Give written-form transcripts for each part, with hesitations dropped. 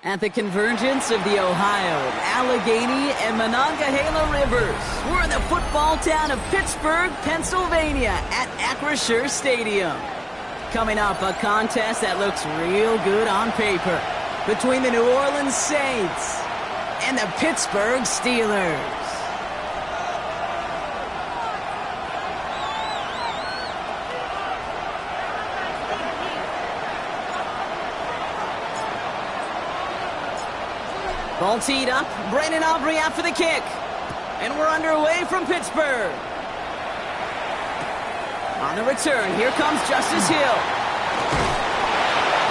At the convergence of the Ohio, Allegheny, and Monongahela Rivers, we're in the football town of Pittsburgh, Pennsylvania at Acrisure Stadium. Coming up, a contest that looks real good on paper between the New Orleans Saints and the Pittsburgh Steelers. Ball teed up, Brandon Aubrey out for the kick. And we're underway from Pittsburgh. On the return, here comes Justice Hill.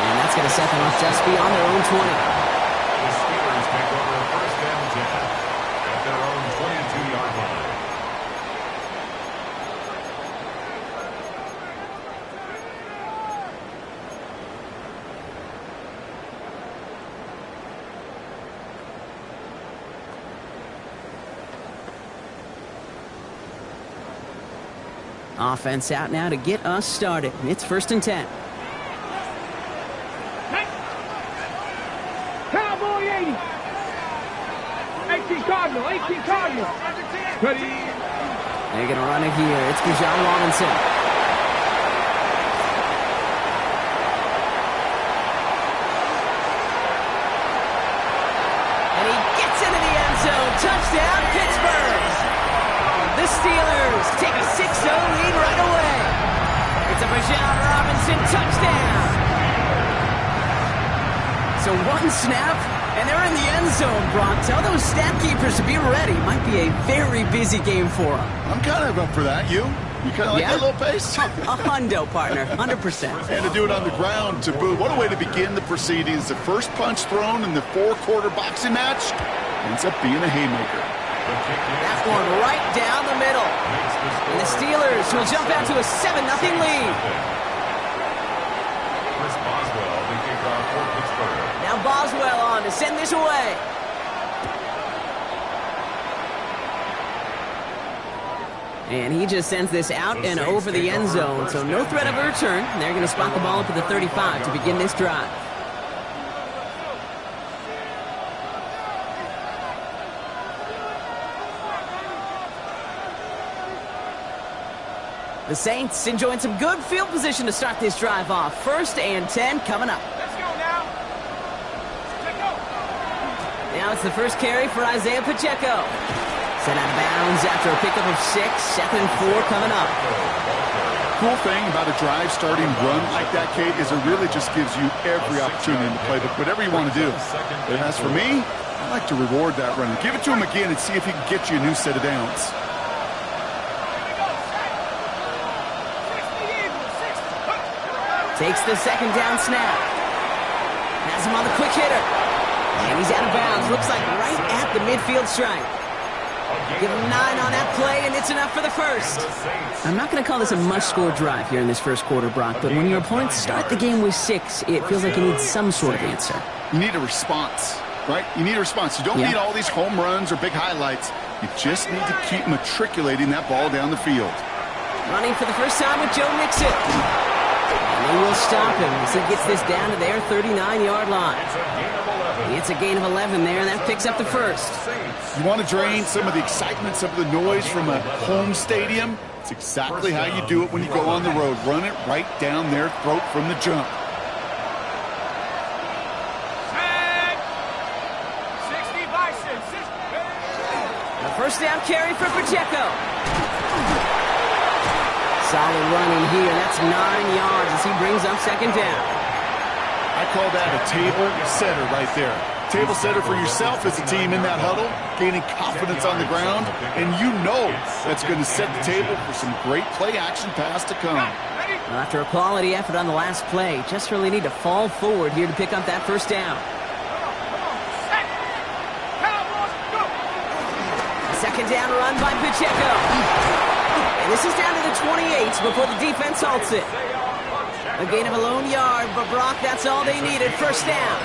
And that's going to set them up just beyond their own 20. The Steelers take over first and 10 at their own 22-yard line. Offense out now to get us started. It's 1st and 10. Cowboy 80. 18 Cardinal. 18 Cardinal. Ready. They're going to run it here. It's Bijan Robinson. And he gets into the end zone. Touchdown, Pittsburgh. The Steelers take a 6-0 lead right away. It's a Bijan Robinson touchdown. So one snap, and they're in the end zone, Brock. Tell those stat keepers to be ready. Might be a very busy game for them. I'm kind of up for that. You kind of like that little pace? A hundo, partner. 100%. And to do it on the ground, to boot. What a way to begin the proceedings. The first punch thrown in the 4-quarter boxing match ends up being a haymaker. That one right down the middle. And the Steelers will jump out to a 7-0 lead. Now Boswell on to send this away. And he just sends this out and over the end zone. So no threat of a return. They're going to spot the ball up at the 35 to begin this drive. The Saints enjoying some good field position to start this drive off. 1st and 10 coming up. Let's go now. Pacheco. Now it's the first carry for Isaiah Pacheco. Set out of bounds after a pickup of 6. 2nd and 4 coming up. Cool thing about a drive starting run like that, Kate, is it really just gives you every opportunity to play whatever you want to do. But as for me, I like to reward that runner. Give it to him again and see if he can get you a new set of downs. Takes the 2nd down snap. Has him on the quick hitter. And he's out of bounds. Looks like right at the midfield stripe. Give him 9 on that play, and it's enough for the first. I'm not going to call this a must-score drive here in this first quarter, Brock, but when your opponents start the game with 6, it feels like you need some sort of answer. You need a response, right? You need a response. You don't need all these home runs or big highlights. You just need to keep matriculating that ball down the field. Running for the first time with Joe Mixon. And they will stop him as he gets this down to their 39-yard line. It's a gain of 11 there, and that picks up the first. You want to drain some of the excitement, some of the noise from a home stadium? It's exactly how you do it when you go on the road. Run it right down their throat from the jump. 60 Bison. The first down carry for Pacheco. Solid running here. That's 9 yards as he brings up second down. I call that a table setter right there. Table setter for yourself as a team in that huddle, gaining confidence on the ground, and you know that's going to set the table for some great play action pass to come. Well, after a quality effort on the last play, just really need to fall forward here to pick up that first down. Second down run by Pacheco. And this is down to the 28 before the defense halts it. A gain of a lone yard, but Brock, that's all they needed. First down.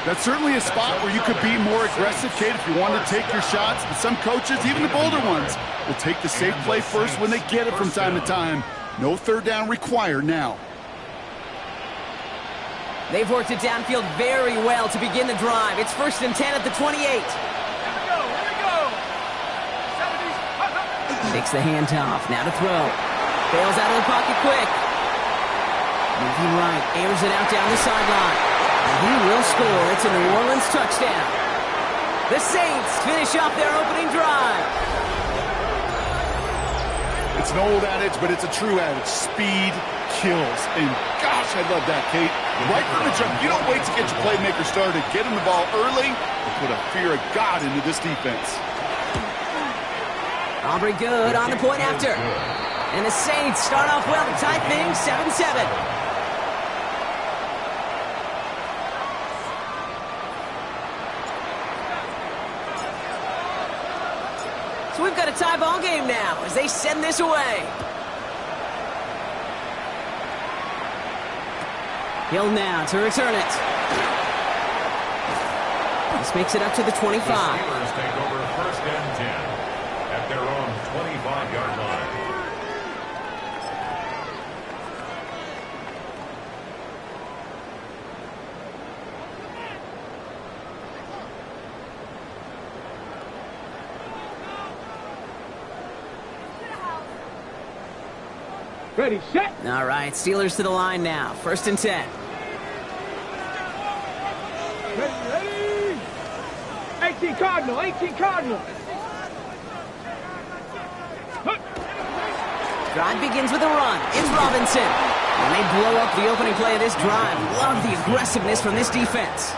That's certainly a spot where you could be more aggressive, Kate, if you want to take your shots. But some coaches, even the bolder ones, will take the safe play first when they get it from time to time. No third down required now. They've worked it downfield very well to begin the drive. It's 1st and 10 at the 28. Here we go. Takes the handoff. Now to throw. Bails out of the pocket quick. Moving right. Airs it out down the sideline. And he will score. It's a New Orleans touchdown. The Saints finish off their opening drive. It's an old adage, but it's a true adage. Speed kills. And gosh, I love that, Kate. Right from the jump. You don't wait to get your playmaker started. Get him the ball early and put a fear of God into this defense. Aubrey good on the point after. And the Saints start off well to tie things 7-7. So we've got a tie ball game now as they send this away. Hill now to return it. This makes it up to the 25. The Steelers take over 1st and 10 at their own 25-yard line. Ready, set. All right, Steelers to the line now. 1st and 10. Ready. 18 Cardinal. Drive begins with a run. It's Robinson. And they blow up the opening play of this drive. Love the aggressiveness from this defense.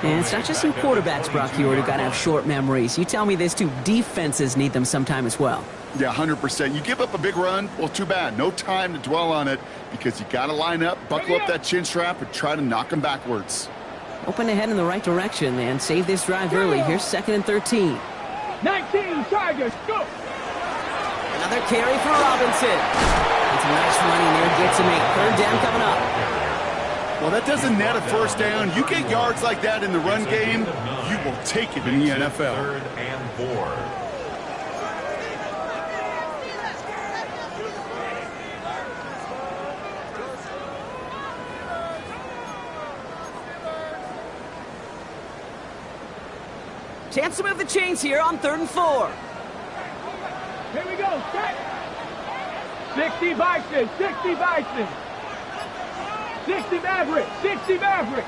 And it's not just some quarterbacks, Brock Hewitt, who got to have short memories. You tell me this too, defenses need them sometime as well. Yeah, 100%. You give up a big run, well, too bad. No time to dwell on it because you got to line up, buckle up that chin strap, and try to knock them backwards. Open ahead in the right direction and save this drive early. Here's 2nd and 13. 19 Tigers, go. Another carry for Robinson. It's a nice running there. Gets him a 3rd down coming up. Well, that doesn't net a first down. You get yards like that in the run game, you will take it in the NFL. 3rd and 4. Chance to move the chains here on 3rd and 4. Here we go, set. 60 Bison, 60 Bison. 60 Maverick, 60 Maverick.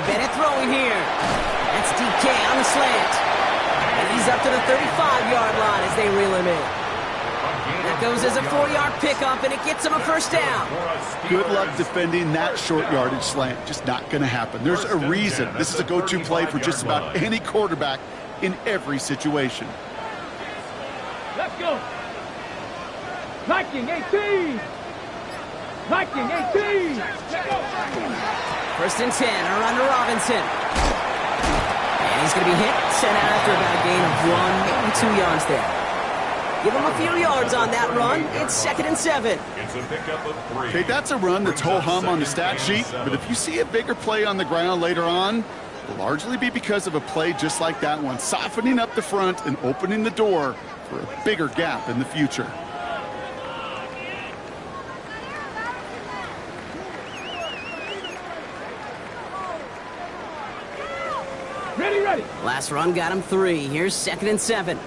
Bennett throwing here. That's DK on the slant. And he's up to the 35-yard line as they reel him in. That goes as a 4-yard pickup, and it gets him a 1st down. Good luck defending that short yardage slant. Just not going to happen. There's a reason. This is a go-to play for just about any quarterback in every situation. Let's go. Viking 18. Viking 18. 1st and 10, a run to Robinson. And he's going to be hit, sent out after about a gain of 1, maybe 2 yards there. Give him a few yards on that run. It's 2nd and 7. It's a pickup of 3. Okay, that's a run that's ho-hum on the stat sheet, but if you see a bigger play on the ground later on, it'll largely be because of a play just like that one, softening up the front and opening the door for a bigger gap in the future. Ready. Last run got him 3. Here's 2nd and 7.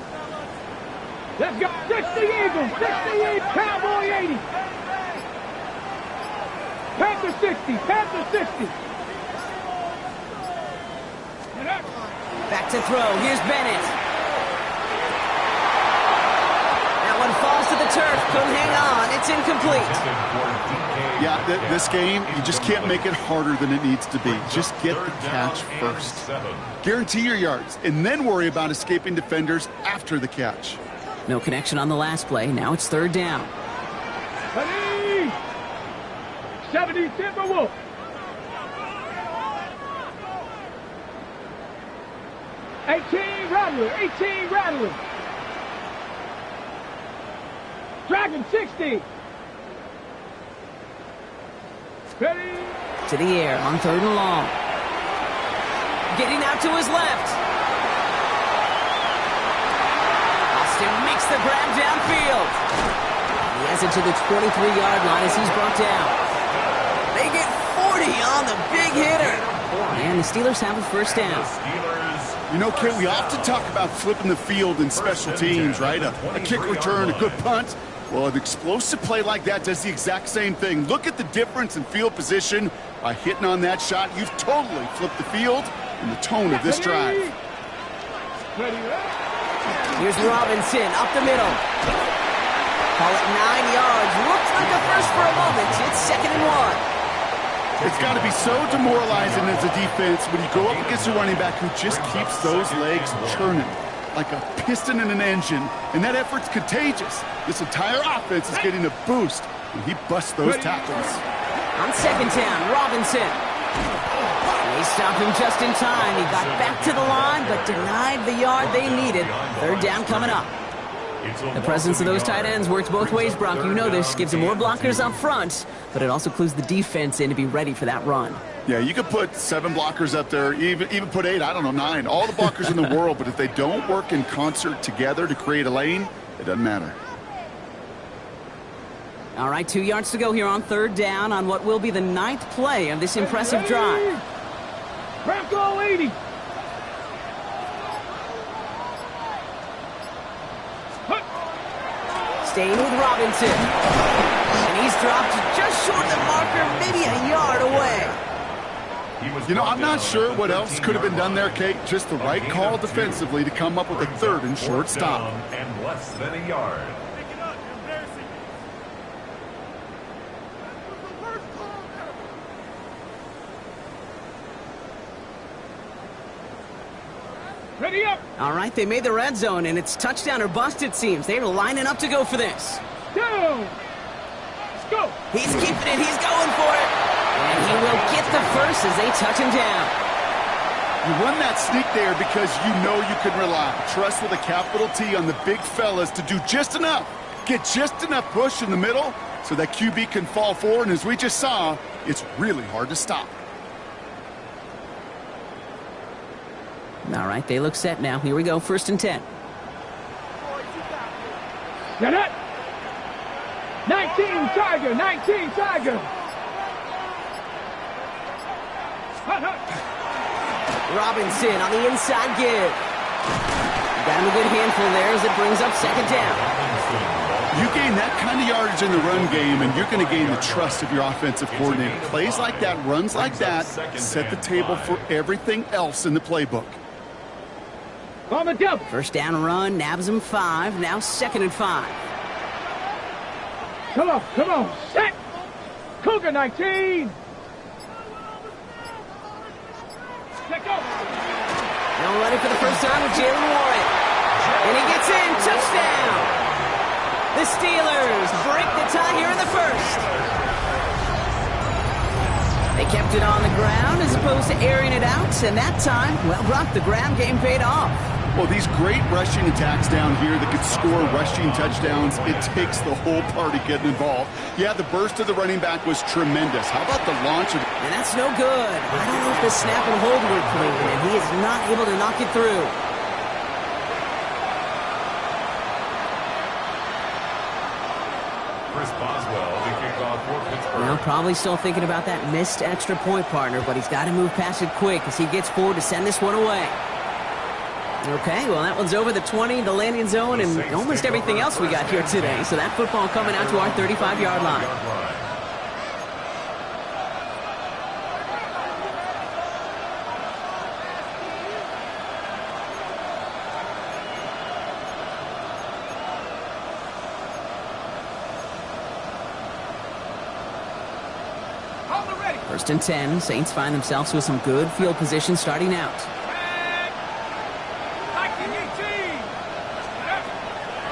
Let's go. 60 Eagles, 68 Cowboy 80. Panther 60, Panther 60. Back to throw. Here's Bennett. turf. Couldn't hang on. It's incomplete. Yeah, this game, you just can't make it harder than it needs to be. Just get the catch first. Guarantee your yards, and then worry about escaping defenders after the catch. No connection on the last play. Now it's third down. 70 Timberwolves. Eighteen Rattler. Dragon 60. Ready. To the air on third and long. Getting out to his left. Austin makes the grab downfield. He has it to the 23-yard line as he's brought down. They get 40 on the big hitter. And the Steelers have a first down. You know, Kate, we often talk about flipping the field in special teams, right? A kick return, a good punt. Well, an explosive play like that does the exact same thing. Look at the difference in field position. By hitting on that shot, you've totally flipped the field and the tone of this drive. Here's Robinson up the middle. Call it 9 yards. Looks like a first for a moment. It's 2nd and 1. It's got to be so demoralizing as a defense when you go up against a running back who just keeps those legs churning like a piston in an engine, and that effort's contagious. This entire offense is getting a boost when he busts those tackles. On second down, Robinson. They stopped him just in time. He got back to the line, but denied the yard they needed. Third down coming up. The presence of those tight ends works both ways, Brock. You know this. Gives them more blockers up front, but it also clues the defense in to be ready for that run. Yeah, you could put 7 blockers up there, even put 8, I don't know, 9. All the blockers in the world, but if they don't work in concert together to create a lane, it doesn't matter. All right, 2 yards to go here on third down on what will be the 9th play of this impressive drive. Ramco 80. Staying with Robinson. And he's dropped just short of the marker, maybe a yard away. You know, I'm not sure what else could have been done there, Kate. Just the right call defensively to come up with a third and short stop. And less than a yard. Ready up. All right, they made the red zone, and it's touchdown or bust, it seems. They were lining up to go for this. Down. Let's go. He's keeping it. He's going for it. And he will get the first as they touch him down. You run that sneak there because you know you can rely. Trust with a capital T on the big fellas to do just enough. Get just enough push in the middle so that QB can fall forward. And as we just saw, it's really hard to stop. All right, they look set now. Here we go, 1st and 10. Get it. 19 Tiger. 19 Tiger. Robinson on the inside give. Got him a good handful there as it brings up 2nd down. You gain that kind of yardage in the run game, and you're going to gain the trust of your offensive coordinator. Plays like that, runs like that, set the table for everything else in the playbook. On the double. First down run, nabs him 5. Now 2nd and 5. Come on. Set. Cougar 19. Let go. Now running for the first time with Jalen Warren. And he gets in. Touchdown. The Steelers break the tie here in the first. They kept it on the ground as opposed to airing it out. And that time, well, Brock, the ground game paid off. Well, these great rushing attacks down here that could score rushing touchdowns, it takes the whole party getting involved. Yeah, the burst of the running back was tremendous. How about the launch of... And that's no good. I don't know if the snap and hold were clean, and he is not able to knock it through. Chris Boswell, the kickoff for Pittsburgh. Well, probably still thinking about that missed extra point, partner, but he's got to move past it quick as he gets forward to send this one away. Okay, well, that one's over the 20, the landing zone, and almost everything else we got here today. So that football coming out to our 35-yard line. First and 10. Saints find themselves with some good field position starting out.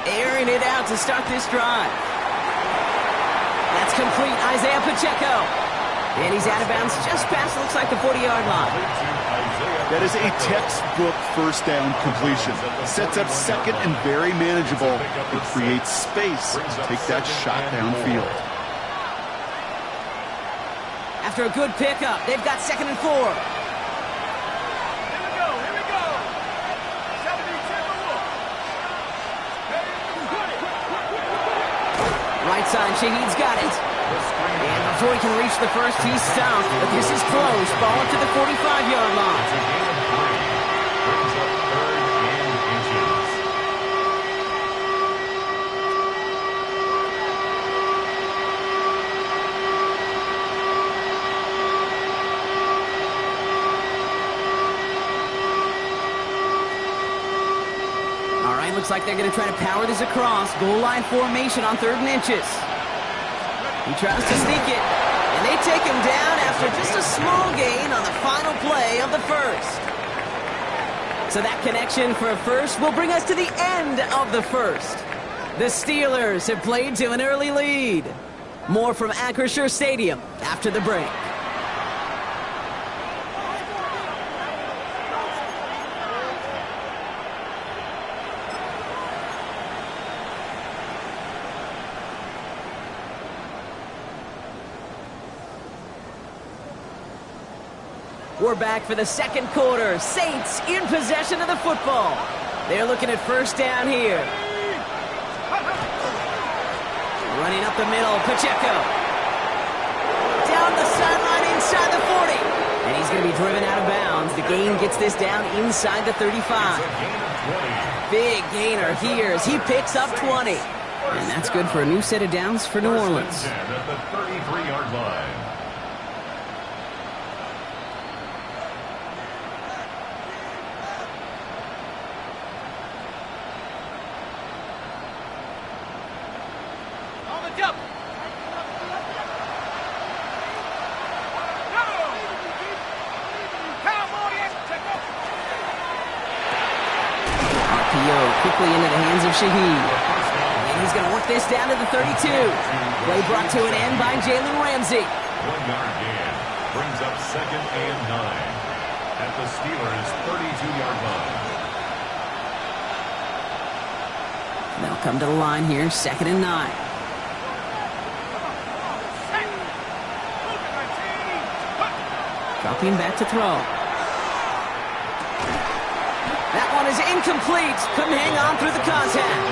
Airing it out to start this drive. That's complete. Isaiah Pacheco. And he's out of bounds just past, looks like, the 40-yard line. That is a textbook first down completion. Sets up second and very manageable. It creates space to take that shot downfield. After a good pickup, they've got second and 4. Right side, Shaheed's got it. And before he can reach the first, he's stopped. But this is close. Ball up to the 45-yard line. Looks like they're going to try to power this across. Goal line formation on 3rd and inches. He tries to sneak it, and they take him down after just a small gain on the final play of the first. So that connection for a first will bring us to the end of the first. The Steelers have played to an early lead. More from Acrisure Stadium after the break. We're back for the second quarter. Saints in possession of the football. They're looking at first down here. Running up the middle, Pacheco. Down the sideline inside the 40. And he's going to be driven out of bounds. The gain gets this down inside the 35. Big gainer here as he picks up 20. And that's good for a new set of downs for New Orleans. At the 33-yard line. Quickly into the hands of Shaheed. And he's going to work this down to the 32. Play brought to an end by Jalen Ramsey. 1-yard gain brings up 2nd and 9 at the Steelers' 32-yard line. They'll come to the line here, 2nd and 9. Dropping back to throw. That one is incomplete. Couldn't hang on through the contact.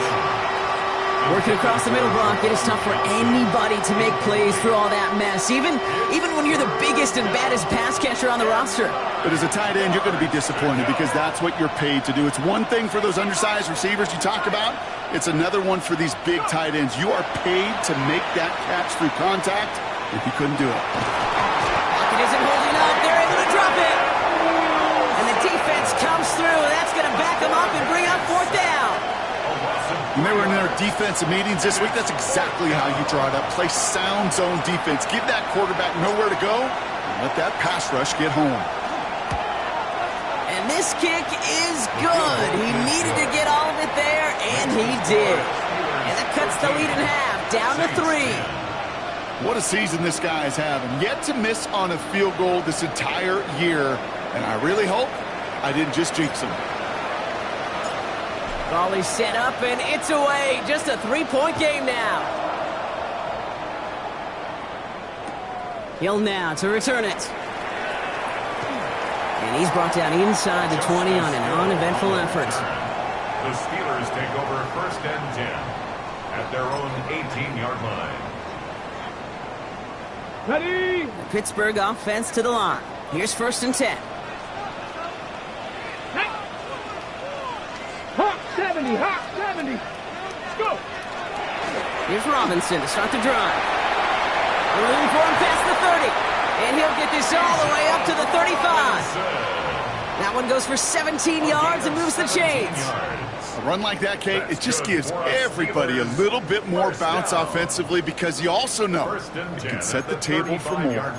Working across the middle block, it is tough for anybody to make plays through all that mess, even when you're the biggest and baddest pass catcher on the roster. But as a tight end, you're going to be disappointed because that's what you're paid to do. It's one thing for those undersized receivers you talk about. It's another one for these big tight ends. You are paid to make that catch through contact. If you couldn't do it. Pocket isn't holding up. They're able to drop it. And the defense comes through. That's going to back them up and bring up 4th down. When they were in their defensive meetings this week, that's exactly how you draw it up. Play sound zone defense. Give that quarterback nowhere to go. And let that pass rush get home. And this kick is good. He needed to get all of it there, and he did. And that cuts the lead in half, down to 3. What a season this guy is having. Yet to miss on a field goal this entire year. And I really hope I didn't just jinx him. Volley set up, and it's away. Just a 3-point game now. Hill now to return it. And he's brought down inside the 20 on an uneventful effort. The Steelers take over 1st and 10 at their own 18-yard line. Ready? The Pittsburgh offense to the line. Here's 1st and 10. Hawk 70, Hawk 70. Let's go. Here's Robinson to start the drive. Room for him past the 30. And he'll get this all the way up to the 35. That one goes for 17 yards and moves the chains. A run like that, Kate, it just gives everybody a little bit more bounce offensively because you also know you can set the table for more.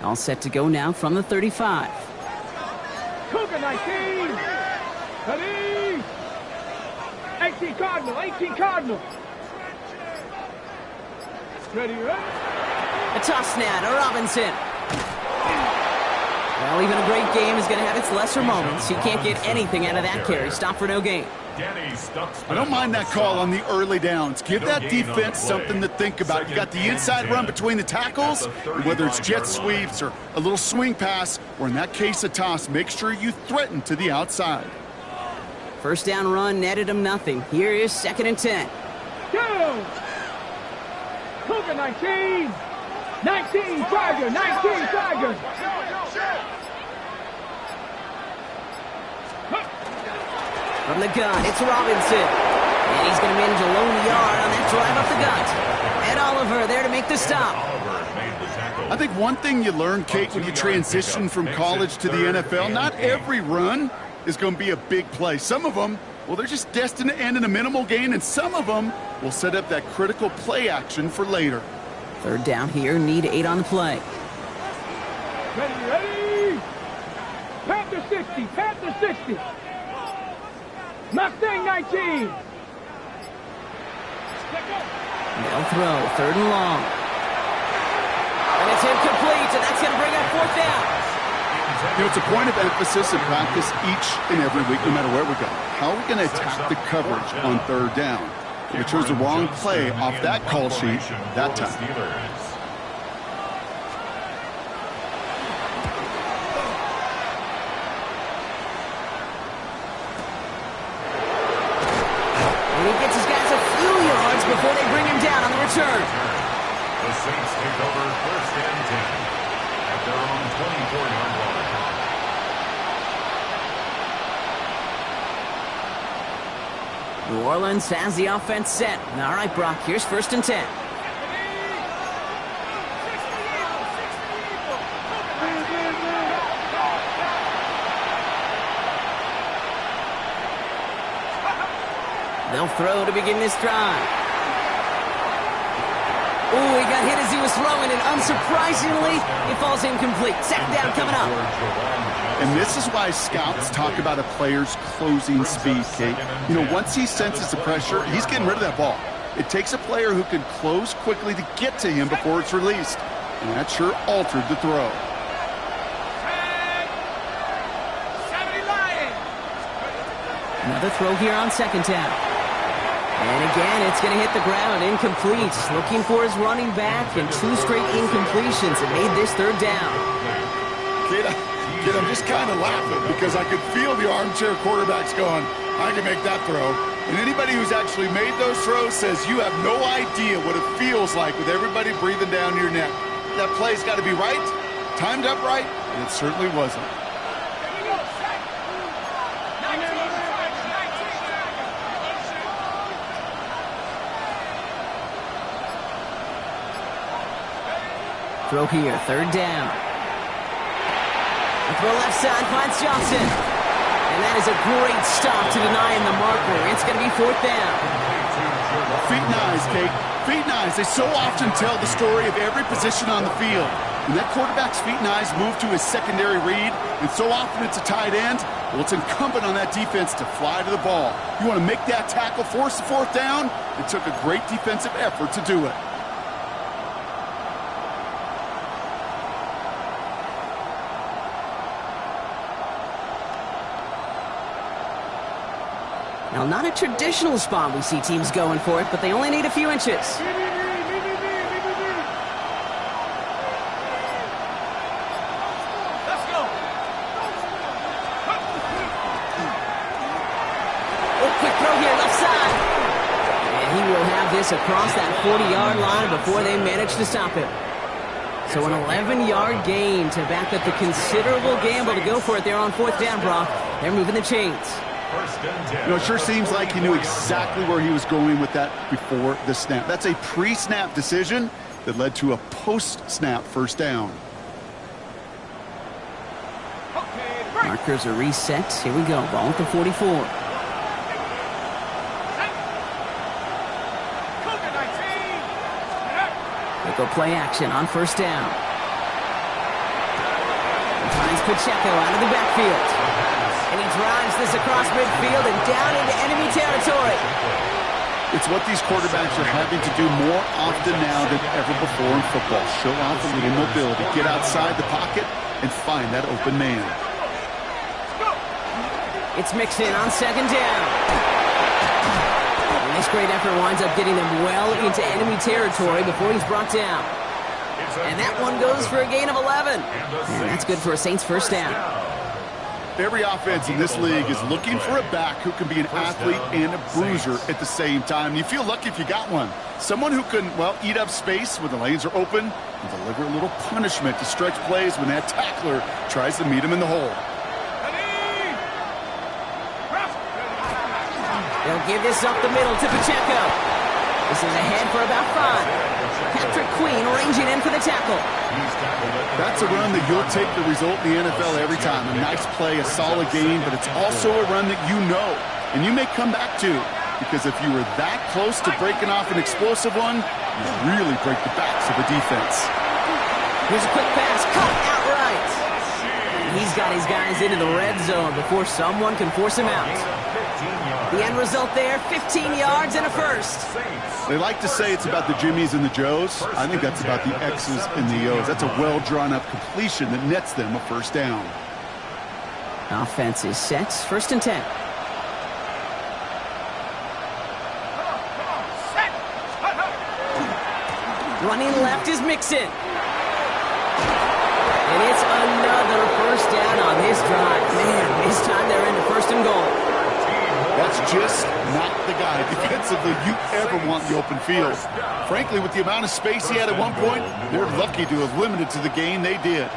All set to go now from the 35. Cougar 19. Ready. 18 Cardinal. 18 Cardinal. Ready, ready. A toss now to Robinson. Well, even a great game is going to have its lesser moments. You can't get anything out of that carry. Stop for no gain. I don't mind that call on the early downs. Give that defense something to think about. You got the inside run between the tackles, and whether it's jet sweeps or a little swing pass, or in that case a toss, make sure you threaten to the outside. First down run netted him nothing. Here is 2nd and 10. Go! Cougar 19. 19 Tiger. 19 Tiger. From the gun, it's Robinson. And he's going to manage a lone yard on that drive up the gut. Ed Oliver there to make the stop. I think one thing you learn, Kate, when you transition from college to the NFL, not every run is going to be a big play. Some of them, well, they're just destined to end in a minimal gain, and some of them will set up that critical play action for later. 3rd down here, need 8 on the play. Ready, ready. Panther 60, Panther 60. Mustang 19. They'll throw, 3rd and long. And it's incomplete, and that's going to bring up 4th down. You know, it's a point of emphasis in practice each and every week, no matter where we go. How are we going to attack the coverage on 3rd down? We chose the wrong play off that call sheet that time. And he gets his guys a few yards before they bring him down on the return. The Saints take over 1st and 10 at their own 24-yard line. New Orleans has the offense set. All right, Brock, here's 1st and 10. They'll throw to begin this drive. Oh, he got hit as he was throwing, and unsurprisingly, it falls incomplete. 2nd down coming up. And this is why scouts talk about a player's closing speed, Kate. You know, once he senses the pressure, he's getting rid of that ball. It takes a player who can close quickly to get to him before it's released. And that sure altered the throw. Another throw here on 2nd down. And again, it's going to hit the ground, incomplete. Looking for his running back, and 2 straight incompletions. It made this 3rd down. Kid, I'm just kind of laughing because I could feel the armchair quarterbacks going, I can make that throw. And anybody who's actually made those throws says you have no idea what it feels like with everybody breathing down your neck. That play's got to be right, timed up right, and it certainly wasn't. Throw here, 3rd down. The throw left side finds Johnson. And that is a great stop to deny him the marker. It's going to be 4th down. Feet and eyes, Kate. Feet and eyes. They so often tell the story of every position on the field. When that quarterback's feet and eyes move to his secondary read, and so often it's a tight end, well, it's incumbent on that defense to fly to the ball. You want to make that tackle, force the 4th down? It took a great defensive effort to do it. Now, not a traditional spot we see teams going for it, but they only need a few inches. Let's go. Oh, quick throw here, left side. And he will have this across that 40-yard line before they manage to stop him. So an 11-yard gain to back up the considerable gamble to go for it there on 4th down, Brock. They're moving the chains. You know, it sure seems like he knew exactly where he was going with that before the snap. That's a pre-snap decision, that led to a post-snap first down. Markers are reset. Here we go. Ball at the 44. They go play action on first down. And finds Pacheco out of the backfield. And he drives this across midfield and down into enemy territory. It's what these quarterbacks are having to do more often now than ever before in football. Show off a little mobility. Get outside the pocket and find that open man. It's mixed in on second down. And this great effort winds up getting them well into enemy territory before he's brought down. And that one goes for a gain of 11. And that's good for a Saints first down. Every offense in this league is looking for a back who can be an athlete and a bruiser at the same time. You feel lucky if you got one. Someone who can, well, eat up space when the lanes are open and deliver a little punishment to stretch plays when that tackler tries to meet him in the hole. They'll give this up the middle to Pacheco. This is ahead for about 5. Patrick Queen ranging in for the tackle. That's a run that you'll take the result in the NFL every time. A nice play, a solid game, but it's also a run that you know and you may come back to, because if you were that close to breaking off an explosive one, you really break the backs of a defense. Here's a quick pass, caught outright. He's got his guys into the red zone before someone can force him out. The end result there, 15 yards and a first. They like to say it's about the Jimmies and the Joes. I think that's about the X's and the O's. That's a well-drawn-up completion that nets them a first down. Offense is set, first and 10. Running left is Mixon. And it's another first down on this drive. Man, this time they're into first and goal. That's just not the guy defensively you ever want in the open field. Frankly, with the amount of space he had at one point, they're lucky to have limited to the gain they did.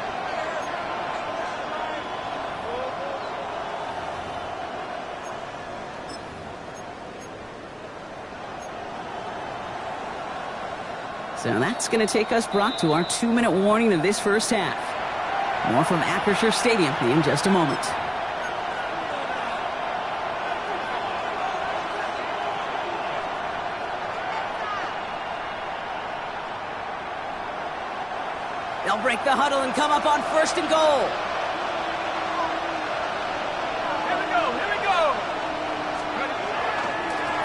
So that's going to take us, Brock, to our 2-minute warning of this first half. More from Acrisure Stadium in just a moment. They'll break the huddle and come up on first and goal. Here we go.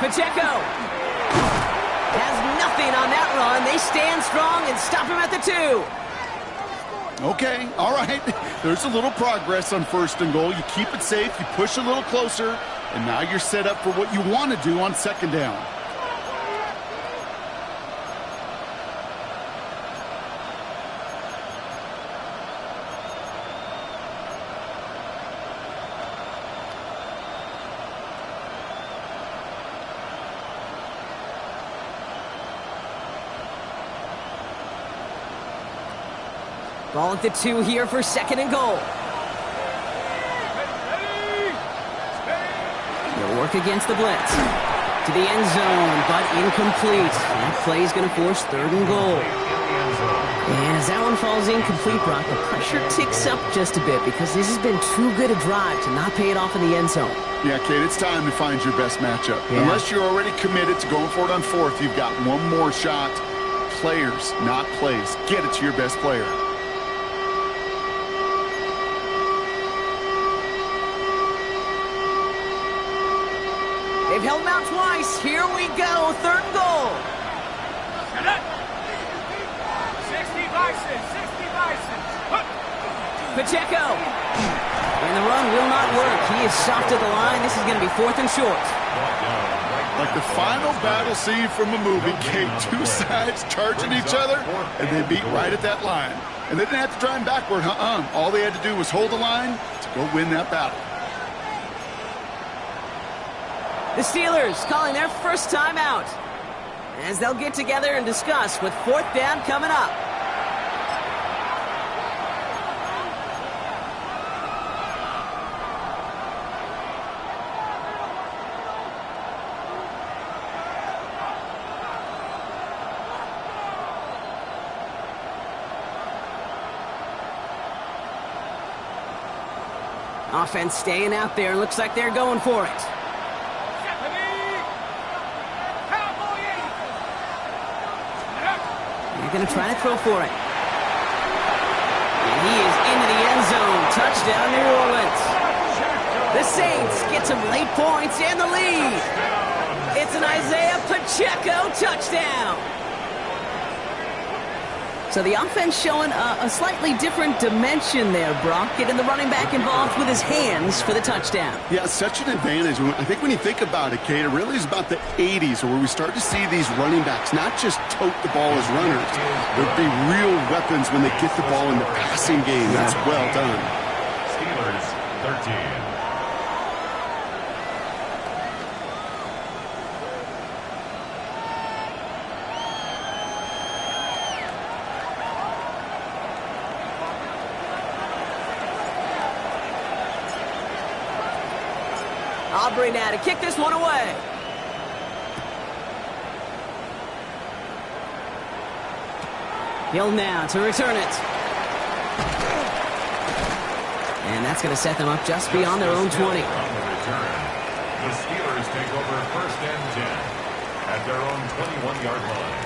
Pacheco has nothing on that run. They stand strong and stop him at the 2. Okay, all right. There's a little progress on first and goal. You keep it safe, you push a little closer, and now you're set up for what you want to do on second down. Ball at the 2 here for second and goal. They'll work against the blitz. To the end zone, but incomplete. That play is going to force third and goal. And as that one falls incomplete, Brock, the pressure ticks up just a bit because this has been too good a drive to not pay it off in the end zone. Yeah, Kate, it's time to find your best matchup. Yeah. Unless you're already committed to going for it on fourth, you've got one more shot. Players, not plays. Get it to your best player. They've held him out twice. Here we go. Third and goal. 60 Bison. Pacheco. And the run will not work. He is soft at the line. This is going to be fourth and short. Like the final battle scene from a movie, Kate, two sides charging each other, and they beat right at that line. And they didn't have to drive backward, All they had to do was hold the line to go win that battle. The Steelers calling their first time out as they'll get together and discuss with fourth down coming up. Offense staying out there. Looks like they're going for it. They're going to try to throw for it. And he is into the end zone. Touchdown, New Orleans. The Saints get some late points and the lead. It's an Isaiah Pacheco touchdown. So the offense showing a slightly different dimension there, Brock, getting the running back involved with his hands for the touchdown. Yeah, such an advantage. I think when you think about it, Kate, it really is about the 80s where we start to see these running backs not just tote the ball as runners. There'll be real weapons when they get the ball in the passing game. That's well done. Steelers 13. Aubrey now to kick this one away. Hill now to return it. And that's going to set them up just beyond their own 20. On the return, the Steelers take over 1st and 10 at their own 21-yard line.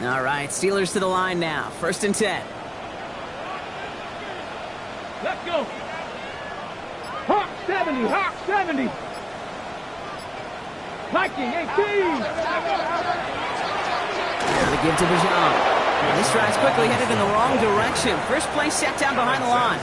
All right, Steelers to the line now. 1st and 10. Let's go. Hawk 70, Hawk 70. Viking 18. Now to give to Bijan. And this drive's quickly headed in the wrong direction. First play set down behind the line.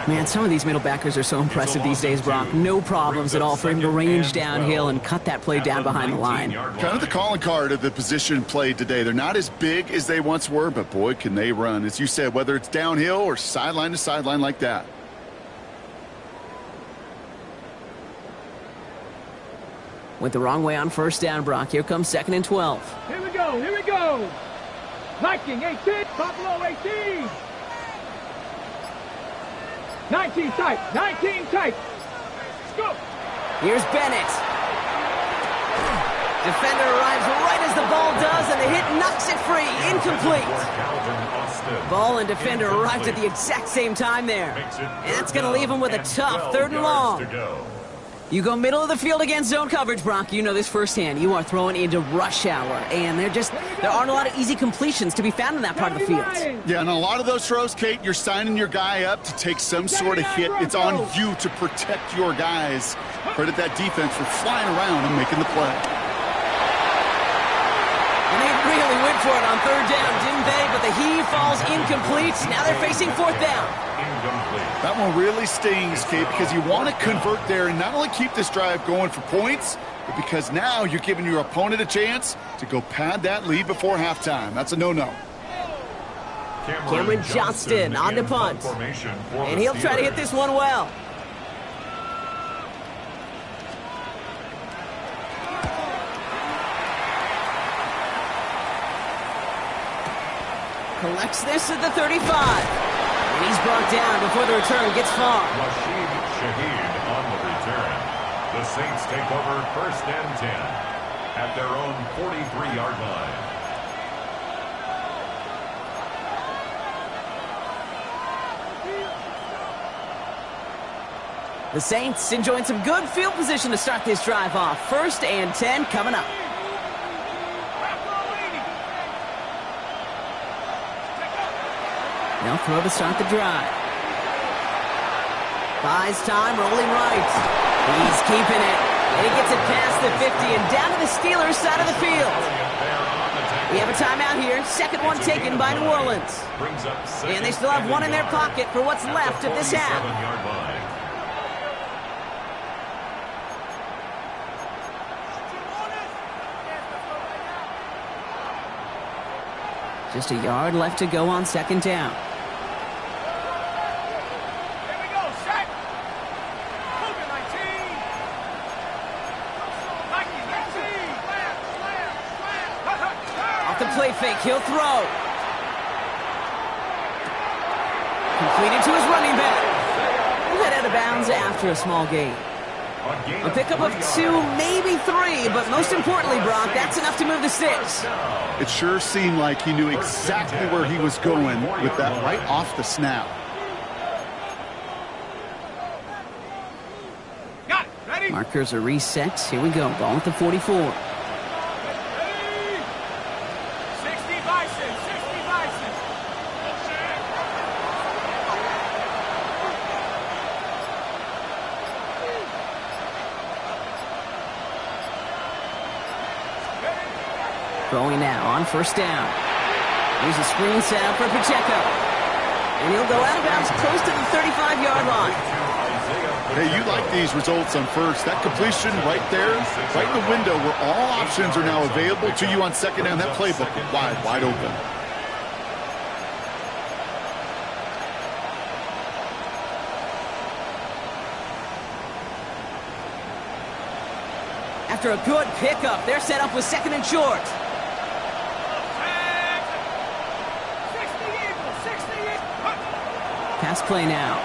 Man, some of these middle backers are so impressive these days, Brock. No problems at all for him to range downhill and cut that play down behind the line. Kind of the calling card of the position played today. They're not as big as they once were, but boy, can they run. As you said, whether it's downhill or sideline to sideline like that. Went the wrong way on 1st down, Brock. Here comes 2nd and 12. Here we go, here we go. Viking 18, Buffalo 18. 19 tight, 19 tight. Let's go. Here's Bennett. Defender arrives right as the ball does, and the hit knocks it free. Incomplete. Ball and defender arrived at the exact same time there. And that's going to leave him with a tough 3rd and long. You go middle of the field against zone coverage, Brock. You know this firsthand. You are throwing into rush hour, and there aren't a lot of easy completions to be found in that part of the field. Yeah, and a lot of those throws, Kate, you're signing your guy up to take some sort of hit. It's on you to protect your guys. Credit that defense for flying around and making the play. And they really went for it on 3rd down, didn't they? But the heave falls incomplete. Now they're facing 4th down. That one really stings, Kate, because you want to convert there and not only keep this drive going for points, but because now you're giving your opponent a chance to go pad that lead before halftime. That's a no-no. Cameron Johnston on the punt. And he'll try to hit this one well. Collects this at the 35. And he's brought down before the return gets far. Rashid Shaheed on the return. The Saints take over 1st and 10 at their own 43-yard line. The Saints enjoying some good field position to start this drive off. 1st and 10 coming up. They'll throw to start the drive. Buys time, rolling right. He's keeping it. And he gets it past the 50 and down to the Steelers side of the field. We have a timeout here. 2nd one taken by New Orleans. And they still have one in their pocket for what's left of this half. Just a yard left to go on 2nd down. fake. He'll throw. Completed to his running back. He'll get out of bounds after a small gain. A pickup of 2, maybe 3, but most importantly, Brock, that's enough to move the sticks. It sure seemed like he knew exactly where he was going with that right off the snap. Got it. Ready? Markers are reset. Here we go. Ball at the 44. 60 Bison. 60 Bison. Throwing now on first down. Here's a screen set up for Pacheco. And he'll go out of bounds close to the 35-yard line. Hey, you like these results on first. That completion right there, right in the window where all options are now available to you on second down. That playbook wide open. After a good pickup, they're set up with second and short. Pass play now.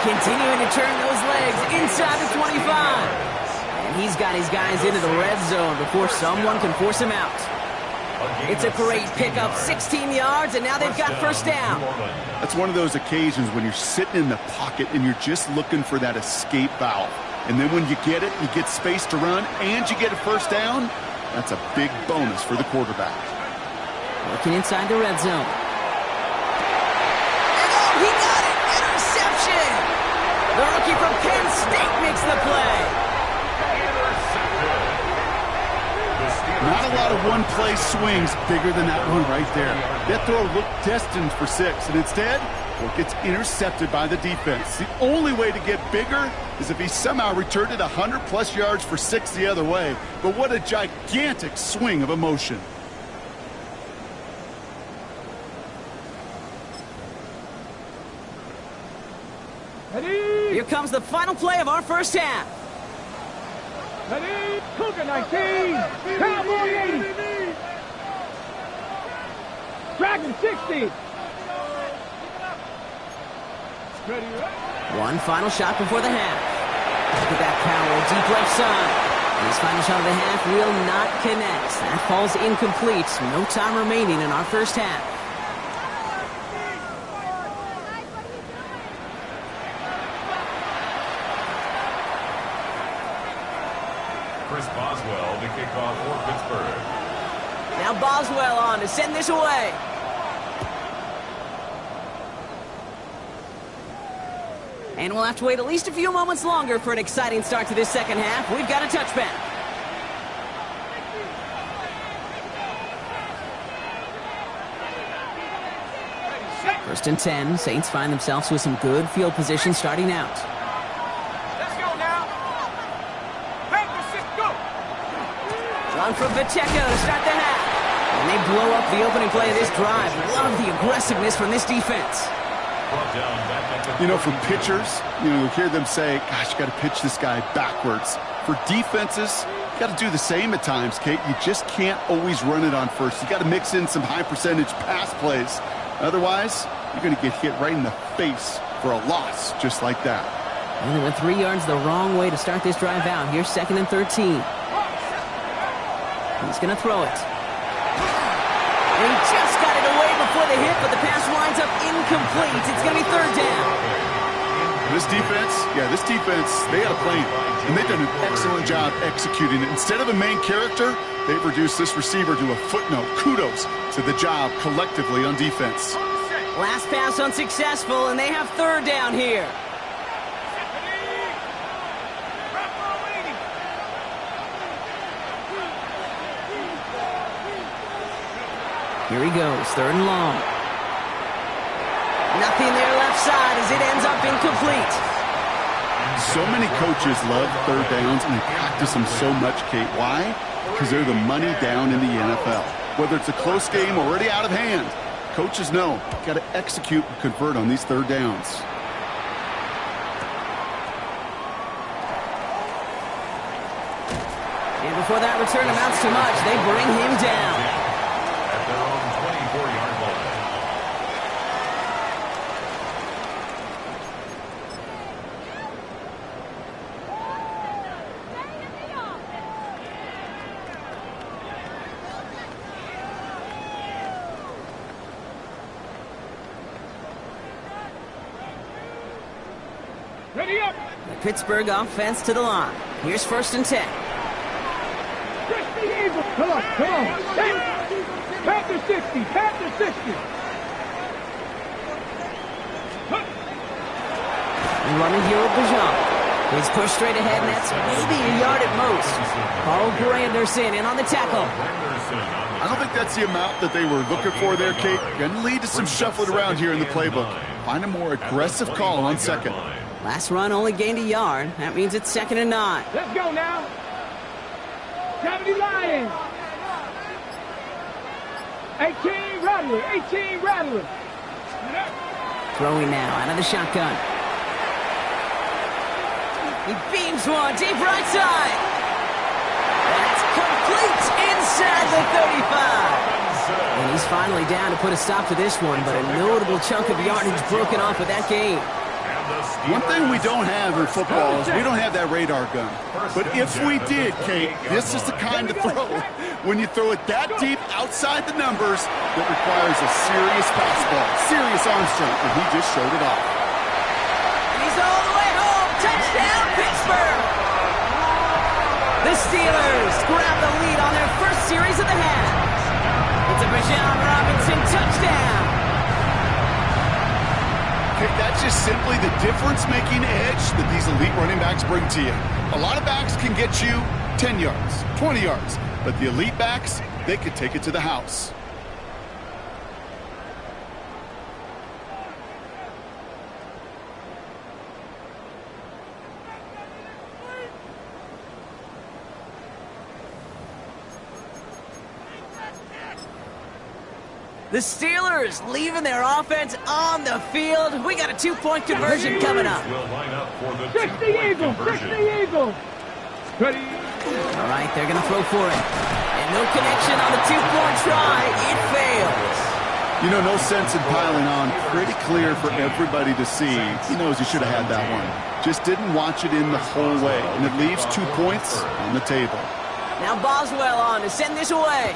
Continuing to turn those legs inside the 25. And he's got his guys into the red zone before someone can force him out. It's a great pickup, 16 yards, and now they've got first down. That's one of those occasions when you're sitting in the pocket and you're just looking for that escape valve. And then when you get it, you get space to run, and you get a first down, that's a big bonus for the quarterback. Working inside the red zone. And oh, he got it! Interception! The rookie from Penn State makes the play. Not a lot of one-play swings bigger than that one right there. That throw looked destined for 6, and instead, well, it gets intercepted by the defense. The only way to get bigger is if he somehow returned it 100-plus yards for 6 the other way. But what a gigantic swing of emotion. Here comes the final play of our first half. Ready? Cougar 19. Cowboy 80. Dragon 60. Ready? One final shot before the half. Look at that power, deep left side. And his final shot of the half will not connect. That falls incomplete. No time remaining in our first half. Boswell to kick off for Pittsburgh. Now Boswell on to send this away. And we'll have to wait at least a few moments longer for an exciting start to this second half. We've got a touchback. First and 10. Saints find themselves with some good field position starting out. Run from Pacheco to start the half. And they blow up the opening play of this drive. Love the aggressiveness from this defense. You know, for pitchers, you hear them say, gosh, you got to pitch this guy backwards. For defenses, you got to do the same at times, Kate. You just can't always run it on first. You got to mix in some high-percentage pass plays. Otherwise, you're going to get hit right in the face for a loss just like that. And they went 3 yards the wrong way to start this drive out. Here's second and 13. He's going to throw it. And he just got it away before the hit, but the pass winds up incomplete. It's going to be third down. This defense, they had a plan, and they've done an excellent job executing it. Instead of a main character, they've reduced this receiver to a footnote. Kudos to the job collectively on defense. Last pass unsuccessful, and they have third down here. Here he goes, third and long. Nothing there left side as it ends up incomplete. So many coaches love third downs, and they practice them so much, Kate. Why? Because they're the money down in the NFL. Whether it's a close game already out of hand, coaches know got to execute and convert on these third downs. And before that return amounts to much. They bring him down. At their own 24-yard line. Ready up. The Pittsburgh offense to the line. Here's 1st and 10. Come on, come on. Panther 60, Panther 60. Running here with Bijan. He's pushed straight ahead, and that's maybe a yard at most. Paul Granderson in on the tackle. I don't think that's the amount that they were looking for there, Kate. Going to lead to some shuffling around here in the playbook. Find a more aggressive call on 2nd. Last run only gained a yard. That means it's 2nd and 9. Let's go now. 70 Lions. 18 Rattler, 18 Rattler. Throwing now out of the shotgun. He beams one deep right side. That's complete inside the 35. And he's finally down to put a stop to this one, but a notable chunk of yardage broken off of that game. One thing we don't have in football is we don't have that radar gun. But if we did, Kate, this is the kind of throw when you throw it that deep outside the numbers that requires a serious fastball, serious arm strength, and he just showed it off. And he's all the way home. Touchdown, Pittsburgh! The Steelers grab the lead on their first series of the half. It's a Bijan Robinson touchdown. Okay, that's just simply the difference-making edge that these elite running backs bring to you. A lot of backs can get you 10 yards, 20 yards, but the elite backs, they could take it to the house. The Steelers leaving their offense on the field. We got a 2-point conversion coming up. Will line up for the 60 Eagles, 60 Eagles. Ready. All right, they're going to throw for it. And no connection on the 2-point try. It fails. You know, no sense in piling on. Pretty clear for everybody to see. He knows he should have had that one. Just didn't watch it in the whole way. And it leaves 2 points on the table. Now Boswell on to send this away.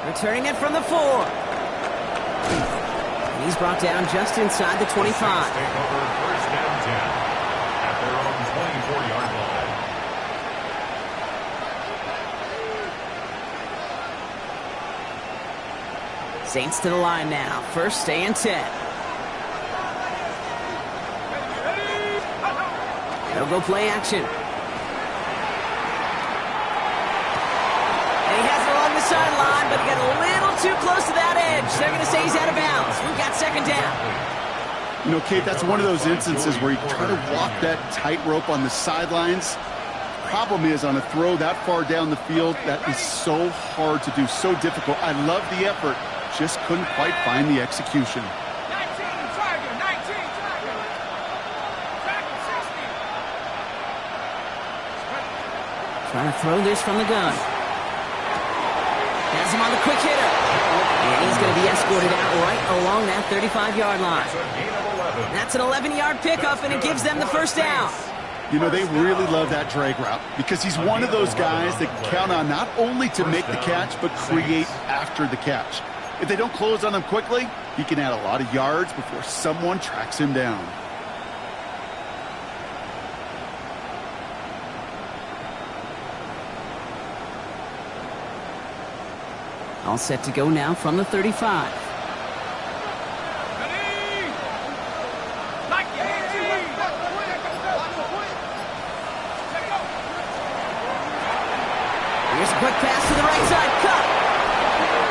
Returning it from the 4. And he's brought down just inside the 25. Take over 1st and 10 at their own 24-yard line. Saints to the line now. 1st and 10. They'll go play action. Sideline, but he got a little too close to that edge. They're going to say he's out of bounds. We've got 2nd down. You know, Kate, that's one of those instances where you try to walk that tightrope on the sidelines. Problem is, on a throw that far down the field, that is so hard to do, so difficult. I love the effort, just couldn't quite find the execution. 19 Tiger, 19 Tiger. Tiger 60. Trying to throw this from the gun. Has him on the quick hitter. And he's going to be escorted out right along that 35-yard line. That's an 11-yard pickup, and it gives them the 1st down. You know, they really love that drag route because he's one of those guys that count on not only to make the catch, but create after the catch. If they don't close on him quickly, he can add a lot of yards before someone tracks him down. All set to go now from the 35. Here's a quick pass to the right side. Cut.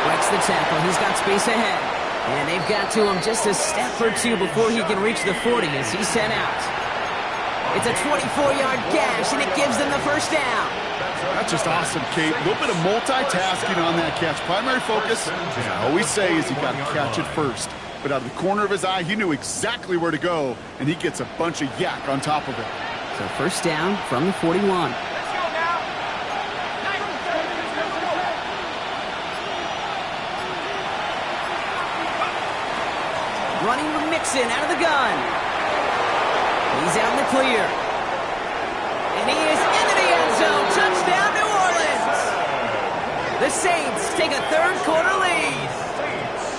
Breaks the tackle. He's got space ahead. And they've got to him just a step or two before he can reach the 40 as he's sent out. It's a 24-yard gash, and it gives them the 1st down. That's just awesome, Kate. A little bit of multitasking on that catch. Primary focus, as I always say, is you got to catch it first. But out of the corner of his eye, he knew exactly where to go, and he gets a bunch of yak on top of it. So first down from the 41. Running with Mixon out of the gun. He's out in the clear. And he is into the end zone. Touchdown, New Orleans. The Saints take a third-quarter lead.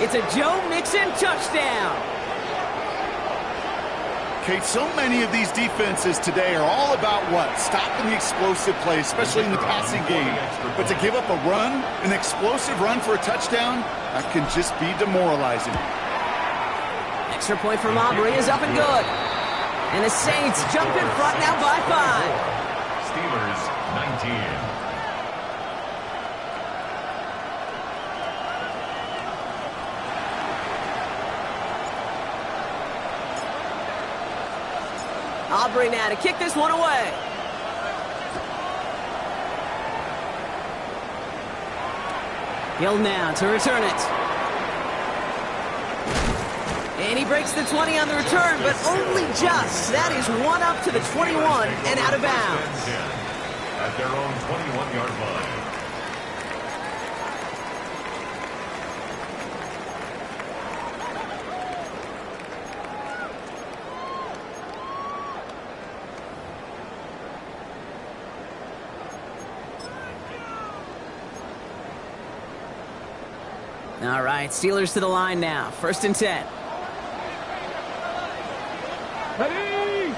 It's a Joe Mixon touchdown. Kate, so many of these defenses today are all about what? Stopping the explosive play, especially in the passing game. But to give up a run, an explosive run for a touchdown, that can just be demoralizing. Extra point from Aubrey is up and good. And the Saints jump in front now by 5. Steelers 19. Aubrey now to kick this one away. Hill now to return it. And he breaks the 20 on the return, but only just. That is one up to the 21 and out of bounds. At their own 21-yard line. All right, Steelers to the line now. 1st and 10. Ready!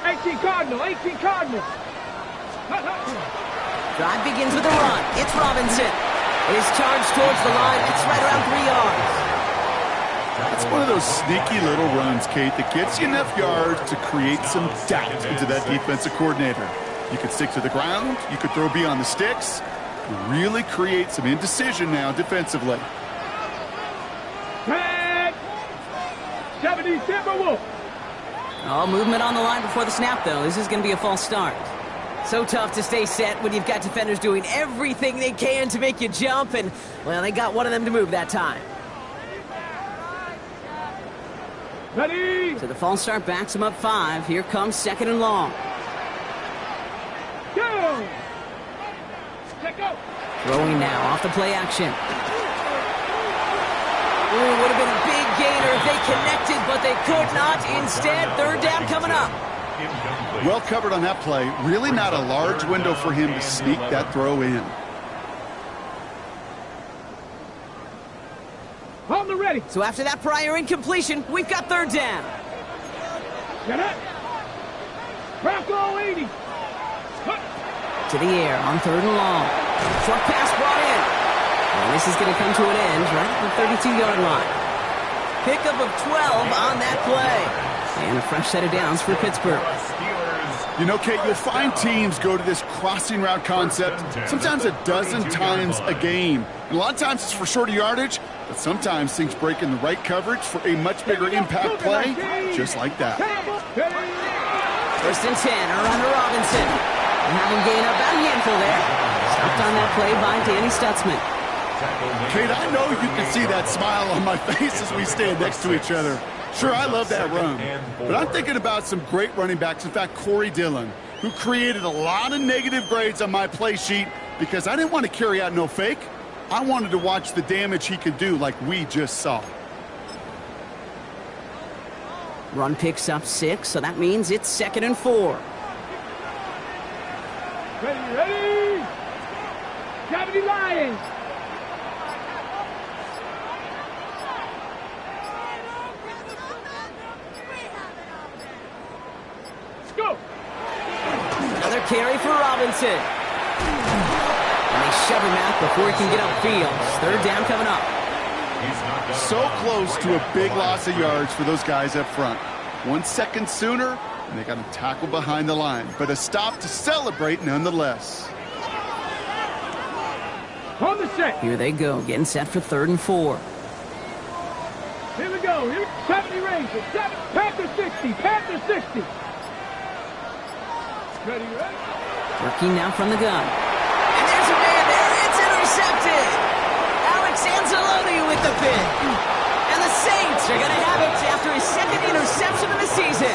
18 Cardinal, 18 Cardinal. Drive begins with a run. It's Robinson. It is charged towards the line. It's right around 3 yards. That's one of those sneaky little runs, Kate, that gets you enough yards to create some doubt into that defensive coordinator. You could stick to the ground. You could throw beyond the sticks. Really create some indecision now defensively. 70 Timberwolves. Oh, movement on the line before the snap, though. This is going to be a false start. So tough to stay set when you've got defenders doing everything they can to make you jump, and, well, they got one of them to move that time. Ready? So the false start backs him up 5. Here comes 2nd and long. Go! Go. Throwing now off the play action. Ooh, would have been a big gainer if they connected, but they could not. Instead, 3rd down coming up. Well covered on that play. Really not a large window for him to sneak that throw in. On the ready. So after that prior incompletion, we've got 3rd down. Get it. Bronco 80. To the air on 3rd and long. Short pass brought in. And this is going to come to an end right at the 32-yard line. Pickup of 12 on that play. And a fresh set of downs for Pittsburgh. You know, Kate, you'll find teams go to this crossing route concept sometimes a dozen times a game. And a lot of times it's for shorter yardage, but sometimes things break in the right coverage for a much bigger impact play, just like that. 1st and 10 around to Robinson. Have him gain about a handful there. Stopped on that play by Danny Stutzman. Kate, I know you can see that smile on my face as we stand next to each other. Sure, I love that run, but I'm thinking about some great running backs. In fact, Corey Dillon, who created a lot of negative grades on my play sheet because I didn't want to carry out no fake. I wanted to watch the damage he could do like we just saw. Run picks up 6, so that means it's 2nd and 4. Ready, ready! 70 Lions! Let's go! Another carry for Robinson. And they shove him out before he can get upfield. 3rd down coming up. So close to a big loss of yards for those guys up front. 1 second sooner, and they got a tackle behind the line, but a stop to celebrate nonetheless. On the set. Here they go, getting set for 3rd and 4. Here we go. Here, 70 Rangers. Panther 60. Panther 60. Ready, ready? Working now from the gun. And there's a man there. It's intercepted. Alex Anzalone with the pick. And the Saints are going to have it after his 2nd interception of the season.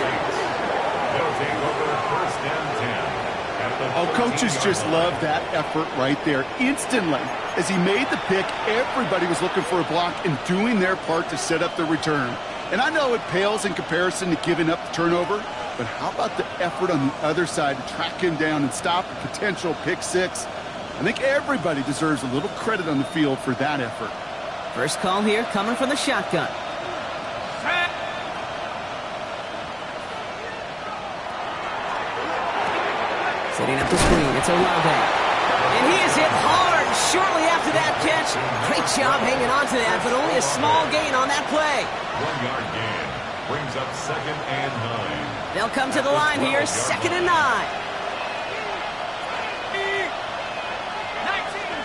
They'll take over first and 10. Oh, coaches just love that effort right there. Instantly, as he made the pick, everybody was looking for a block and doing their part to set up the return. And I know it pales in comparison to giving up the turnover, but how about the effort on the other side to track him down and stop a potential pick six? I think everybody deserves a little credit on the field for that effort. First call here coming from the shotgun. Setting up the screen, it's Olave. And he is hit hard shortly after that catch. Great job hanging on to that, but only a small gain on that play. 1 yard gain brings up second and 9. They'll come to the line here, second and 9. 19,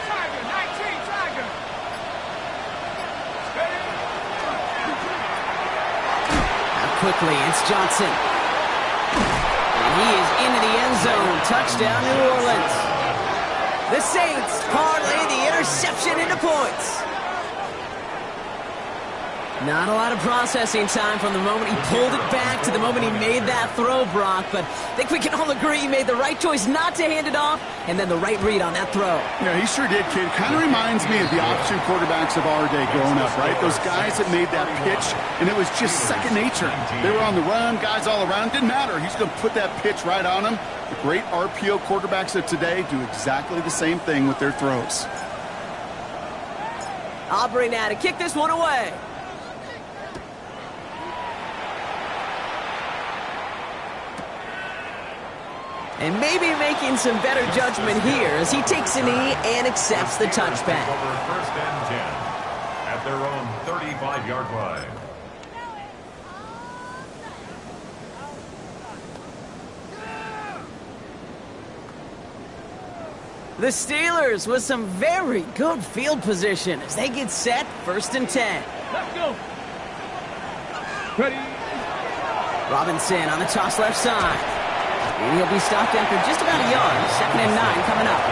Tiger, 19, Tiger. Now quickly, it's Johnson. And he is into the end zone. Touchdown, New Orleans. The Saints parlay the interception into points. Not a lot of processing time from the moment he pulled it back to the moment he made that throw, Brock. But I think we can all agree he made the right choice not to hand it off, and then the right read on that throw. Yeah, he sure did, kid. Kind of reminds me of the option quarterbacks of our day growing up, right? Those guys that made that pitch, and it was just second nature. They were on the run, guys all around. Didn't matter. He's going to put that pitch right on them. The great RPO quarterbacks of today do exactly the same thing with their throws. Aubrey now to kick this one away. And maybe making some better judgment here as he takes a knee and accepts the touchback. Over first and 10 at their own 35-yard line. The Steelers with some very good field position as they get set, first and 10. Let's go. Ready. Robinson on the toss left side. And he'll be stopped after just about a yard. Second and 9 coming up.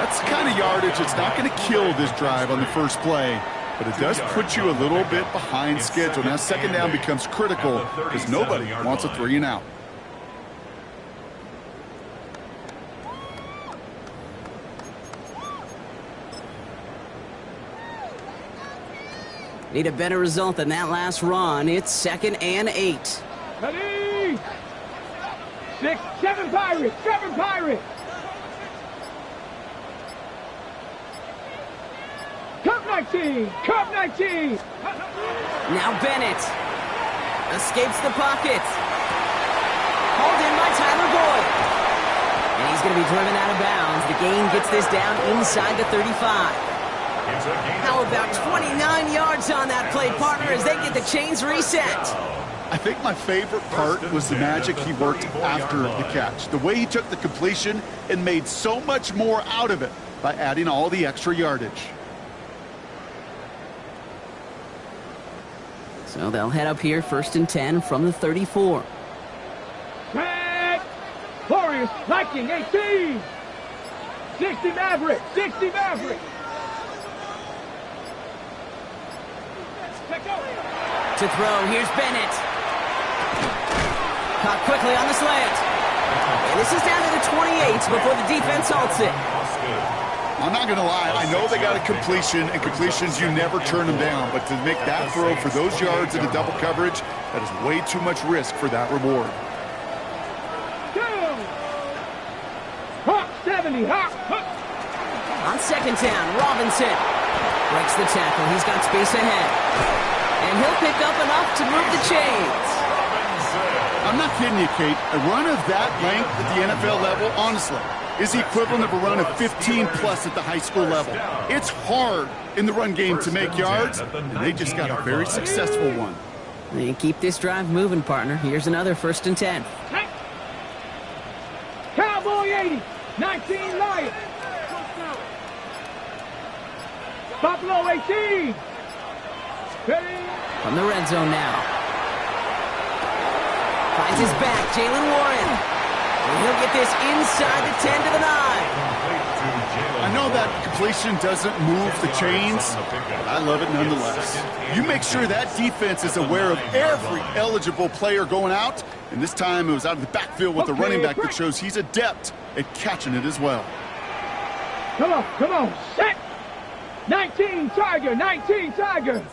That's the kind of yardage that's not going to kill this drive on the first play, but it does put you a little bit behind schedule. Now second down becomes critical because nobody wants a 3 and out. Need a better result than that last run. It's second and 8. Ready. 6, 7 Pirates, 7 Pirates. Cup 19, Cup 19. Now Bennett escapes the pocket. Hauled in by Tyler Boyd. And he's going to be driven out of bounds. The gain gets this down inside the 35. How about 29 yards on that play, partner, as they get the chains reset? I think my favorite part was the magic he worked after the catch. The way he took the completion and made so much more out of it by adding all the extra yardage. So they'll head up here, first and 10 from the 34. Red. Warriors, Viking, 18. 60 Maverick, 60 Maverick. To throw, here's Bennett. Caught quickly on the slant. And this is down to the 28 before the defense halts it. I'm not going to lie. I know they got a completion, and completions, you never turn them down. But to make that throw for those yards in the double coverage, that is way too much risk for that reward. Hawk 70, Hawk. On second down, Robinson breaks the tackle. He's got space ahead. And he'll pick up enough to move the chains. I'm not kidding you, Kate. A run of that length at the NFL level, honestly, is the equivalent of a run of 15-plus at the high school level. It's hard in the run game to make yards, and they just got a very successful one. They keep this drive moving, partner. Here's another first and 10. Cowboy 80, 19 Lions. Buffalo 18. Ready. From the red zone now. Finds his back, Jalen Warren. And he'll get this inside the 10 to the 9. I know that completion doesn't move the chains, but I love it nonetheless. You make sure that defense is aware of every eligible player going out, and this time it was out of the backfield with the running back that shows he's adept at catching it as well. Come on, set! 19 Tiger, 19 Tiger!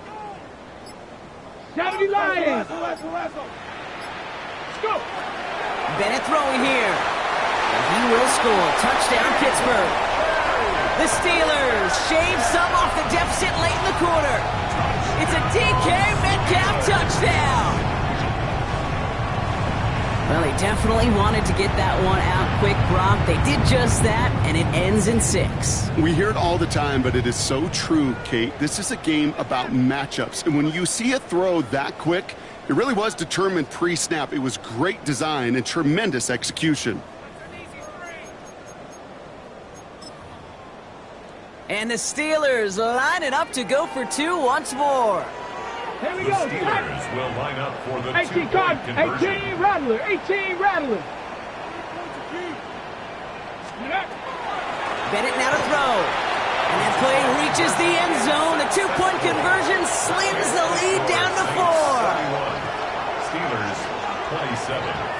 70 Lions! Let's go! Bennett throwing here. And he will score. Touchdown, Pittsburgh. The Steelers shave some off the deficit late in the quarter. It's a DK Metcalf touchdown. Well, they definitely wanted to get that one out quick, Brock. They did just that, and it ends in 6. We hear it all the time, but it is so true, Kate. This is a game about matchups, and when you see a throw that quick, it really was determined pre-snap. It was great design and tremendous execution. And the Steelers line it up to go for 2 once more. Here we The go. Steelers will line up for the 18 two-point conversion. 18 Rattler. 18 Rattler. Bennett now to throw. And that play reaches the end zone. The 2-point conversion slams the lead down to 4. 21. Steelers 27.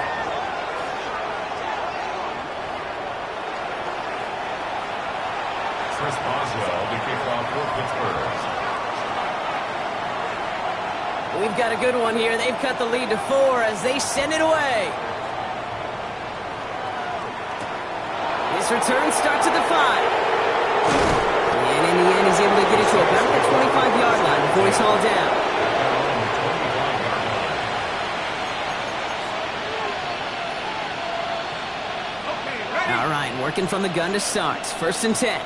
Chris Boswell to kick off for Pittsburgh. We've got a good one here. They've cut the lead to 4 as they send it away. This return starts at the 5. And in the end, he's able to get it to about the 25-yard line before he's hauled down. All right, working from the gun to start. 1st and 10.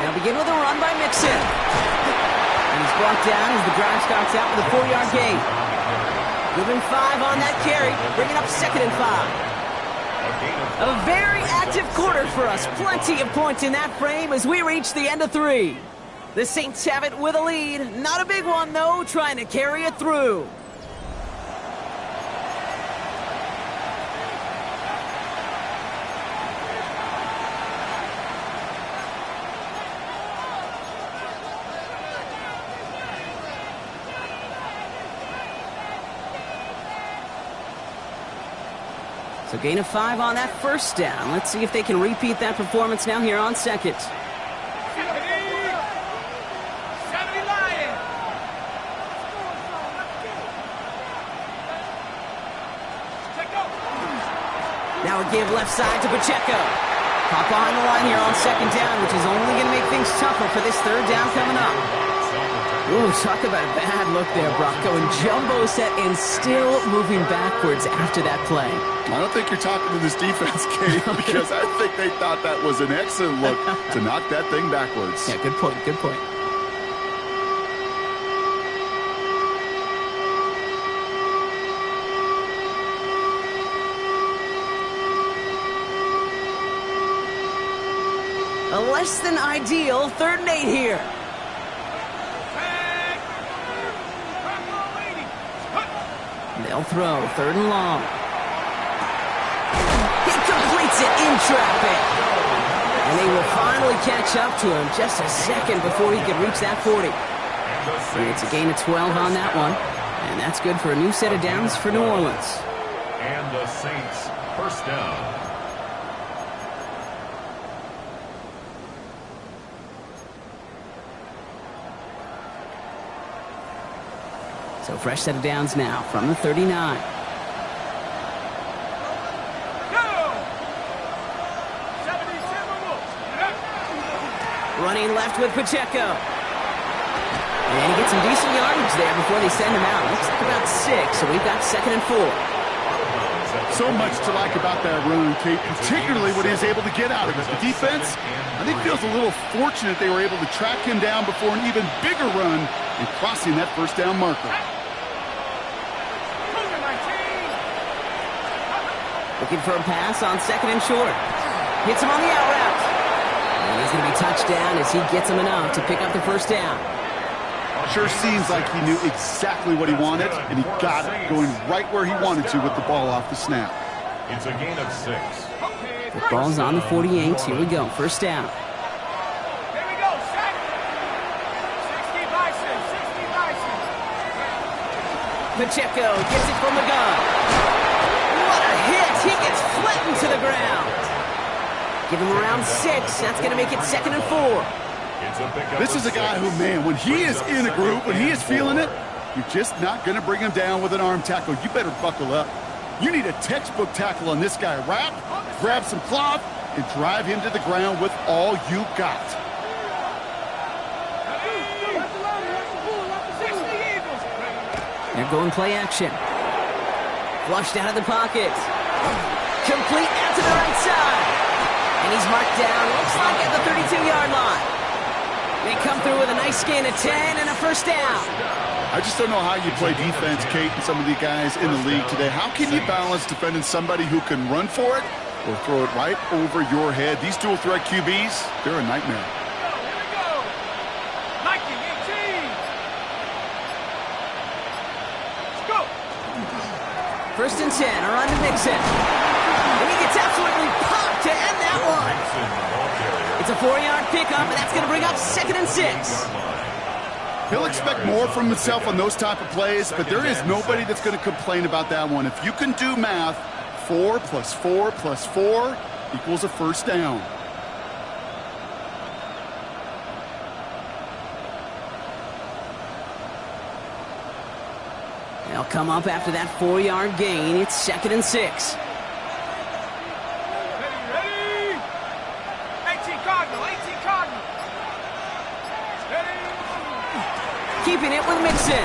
They'll begin with a run by Mixon. And he's brought down as the drive starts out with a 4-yard gain. Moving 5 on that carry, bringing up 2nd and 5. A very active quarter for us. Plenty of points in that frame as we reach the end of 3. The Saints have it with a lead. Not a big one, though, trying to carry it through. So gain of 5 on that 1st down. Let's see if they can repeat that performance now here on 2nd. 70 Lions. Now a give left side to Pacheco. Caught behind the line here on 2nd down, which is only going to make things tougher for this 3rd down coming up. Ooh, talk about a bad look there, Brock. Going jumbo set and still moving backwards after that play. I don't think you're talking to this defense, Kate, because I think they thought that was an excellent look to knock that thing backwards. Yeah, good point, good point. A less than ideal 3rd and 8 here. They'll throw 3rd and long. He completes it in traffic. And they will finally catch up to him just a second before he could reach that 40. And it's a gain of 12 on that one. And that's good for a new set of downs for New Orleans. And the Saints 1st down. So fresh set of downs now from the 39. Running left with Pacheco. And he gets some decent yardage there before they send him out. Looks like about 6, so we've got 2nd and 4. So much to like about that run, Kate, particularly what he was able to get out of it. The defense, I think, feels a little fortunate they were able to track him down before an even bigger run and crossing that 1st down marker. Looking for a pass on 2nd and short. Hits him on the out route. And he's going to be touched down as he gets him enough to pick up the 1st down. Sure seems like he knew exactly what he wanted, and he got it, going right where he wanted to with the ball off the snap. It's a gain of 6. The ball's on the 48. Here we go. First down. Here we go, set. 60 Bison, 60 Bison. Pacheco gets it from the gun. What a hit! He gets flattened to the ground. Give him around 6. That's going to make it 2nd and 4. This is a guy who, man, when he is in a group, when he is feeling it, you're just not going to bring him down with an arm tackle. You better buckle up. You need a textbook tackle on this guy. Wrap, grab some cloth, and drive him to the ground with all you got. They're going play action. Flushed out of the pocket. Complete out to the right side. And he's marked down, looks like at the 32-yard line. They come through with a nice gain of 10 and a first down. I just don't know how you play defense, Kate, and some of the guys in the league today. How can you balance defending somebody who can run for it or throw it right over your head? These dual threat QBs, they're a nightmare. Here we go. 19, 18. Let's go. First and 10, around to Mixon. And he gets absolutely popped to end that one. It's a 4-yard pickup, and that's going to bring up 2nd and 6. He'll expect more from himself on those type of plays, but there is nobody that's going to complain about that one. If you can do math, 4 plus 4 plus 4 equals a first down. They'll come up after that 4-yard gain. It's 2nd and 6. Ready? 18 Cardinal, 18 Cardinal. Ready? Keeping it with Mixon.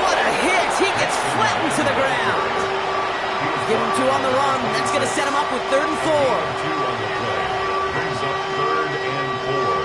What a hit! He gets flattened to the ground. Give him 2 on the run. That's going to set him up with 3rd and 4. 2 on the play. Brings up 3rd and 4.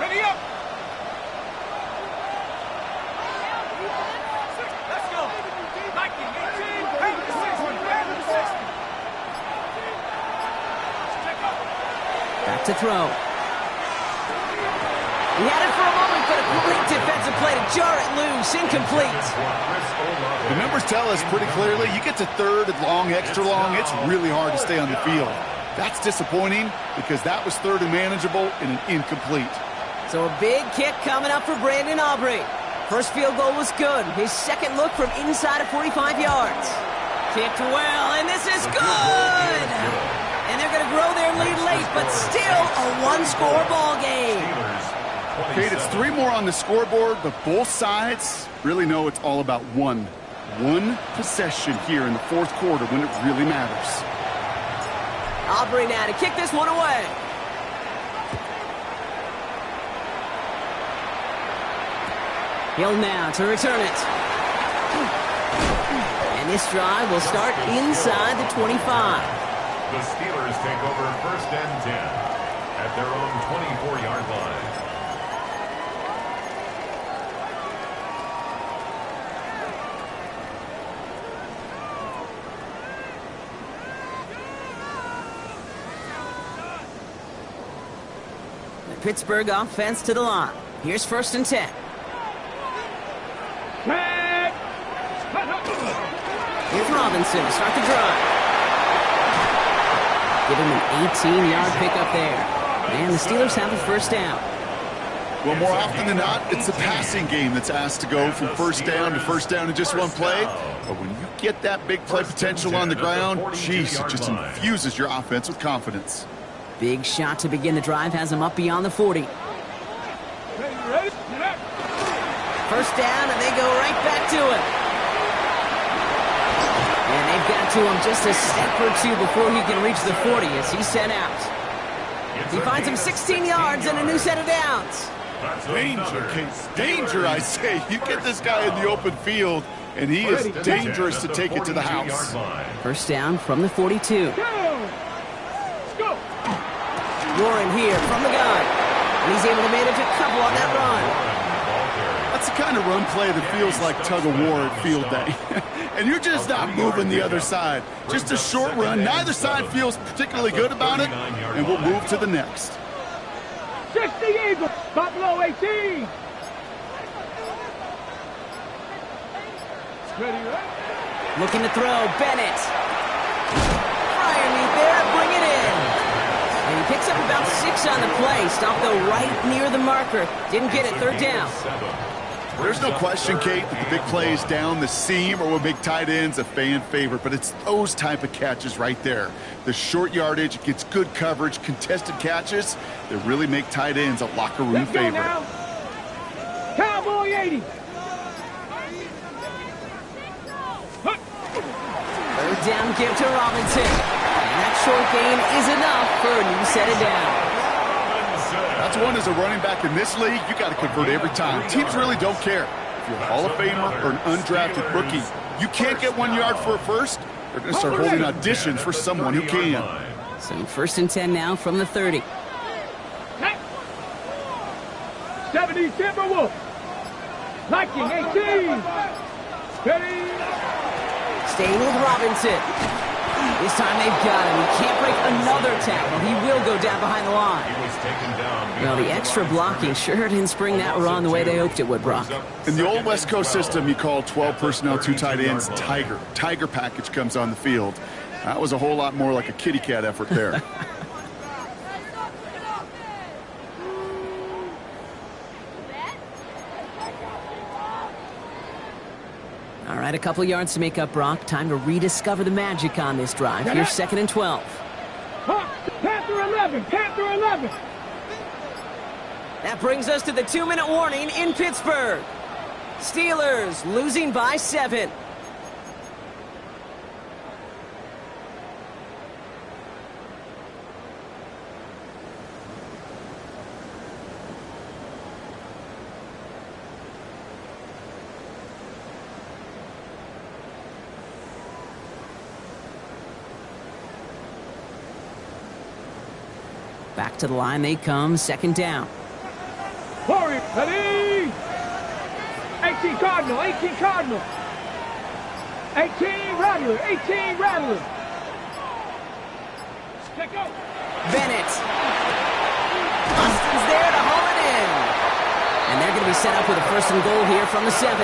Ready up. Let's go. 19, 18, hand to 60, hand to 60. Check up. Back to throw. He had it for a moment, but a great defensive play to jar it loose. Incomplete. The numbers tell us pretty clearly, you get to 3rd and long, extra long, it's really hard to stay on the field. That's disappointing because that was 3rd and manageable and an incomplete. So a big kick coming up for Brandon Aubrey. First field goal was good. His second look from inside of 45 yards. Kicked well, and this is good! And they're going to grow their lead late, but still a one-score ball game. Kate, it's 3 more on the scoreboard, but both sides really know it's all about one possession here in the 4th quarter when it really matters. Aubrey now to kick this one away. Hill now to return it. And this drive will start inside the 25. The Steelers take over 1st and 10 at their own 24-yard line. The Pittsburgh offense to the line. Here's 1st and 10. Here's Robinson to start the drive. Give him an 18-yard pickup there. And the Steelers have a first down. Well, more often than not, it's the passing game that's asked to go from first down to first down in just one play. But when you get that big play potential on the ground, geez, it just infuses your offense with confidence. Big shot to begin the drive has him up beyond the 40. First down, and they go right back to it. And they've got to him just a step or 2 before he can reach the 40 as he's sent out. He finds him 16 yards and a new set of downs. Danger, Case. Danger, I say. You get this guy in the open field, and he is dangerous to take it to the house. First down from the 42. Go! Warren here from the gun. And he's able to manage a couple on that run. That's the kind of run play that feels like tug-of-war at field day. And you're just not moving the other side. Just a short run. Neither side feels particularly good about it, and we'll move to the next. 60 Eagles, Buffalo 18. Ready, right? Looking to throw, Bennett. Fire meet there, bring it in. And he picks up about 6 on the play. Stopped though right near the marker. Didn't get it, third down. There's no question, Kate, that the big plays down the seam or with big tight ends a fan favorite, but it's those type of catches right there. The short yardage, gets good coverage, contested catches that really make tight ends a locker room favorite. Now. Cowboy 80. Third down, give to Robinson. And that short gain is enough for a new set of downs. That's one as a running back in this league, you got to convert every time. Teams really don't care. If you're a Hall of Famer or an undrafted rookie, you can't get 1 yard for a first, they're going to start holding auditions for someone who can. So first and 10 now from the 30. 70 Timberwolves. Viking 18. Steady. Staying with Robinson. This time they've got him. He can't break another tackle. He will go down behind the line. Well, the extra blocking sure didn't spring that run the way they hoped it would, Brock. In the old West Coast system, you call 12 personnel, 2 tight ends, Tiger. Tiger package comes on the field. That was a whole lot more like a kitty cat effort there. All right, a couple yards to make up, Brock. Time to rediscover the magic on this drive. Here's second and 12. Panther 11. Panther 11. That brings us to the 2-minute warning in Pittsburgh. Steelers losing by 7. Back to the line they come, second down. Corey, ready. 18 Cardinal, 18 Cardinal. 18 Rattler, 18 Rattler. Check out. Bennett. Austin's there to haul it in. And they're going to be set up with a first and goal here from the 7.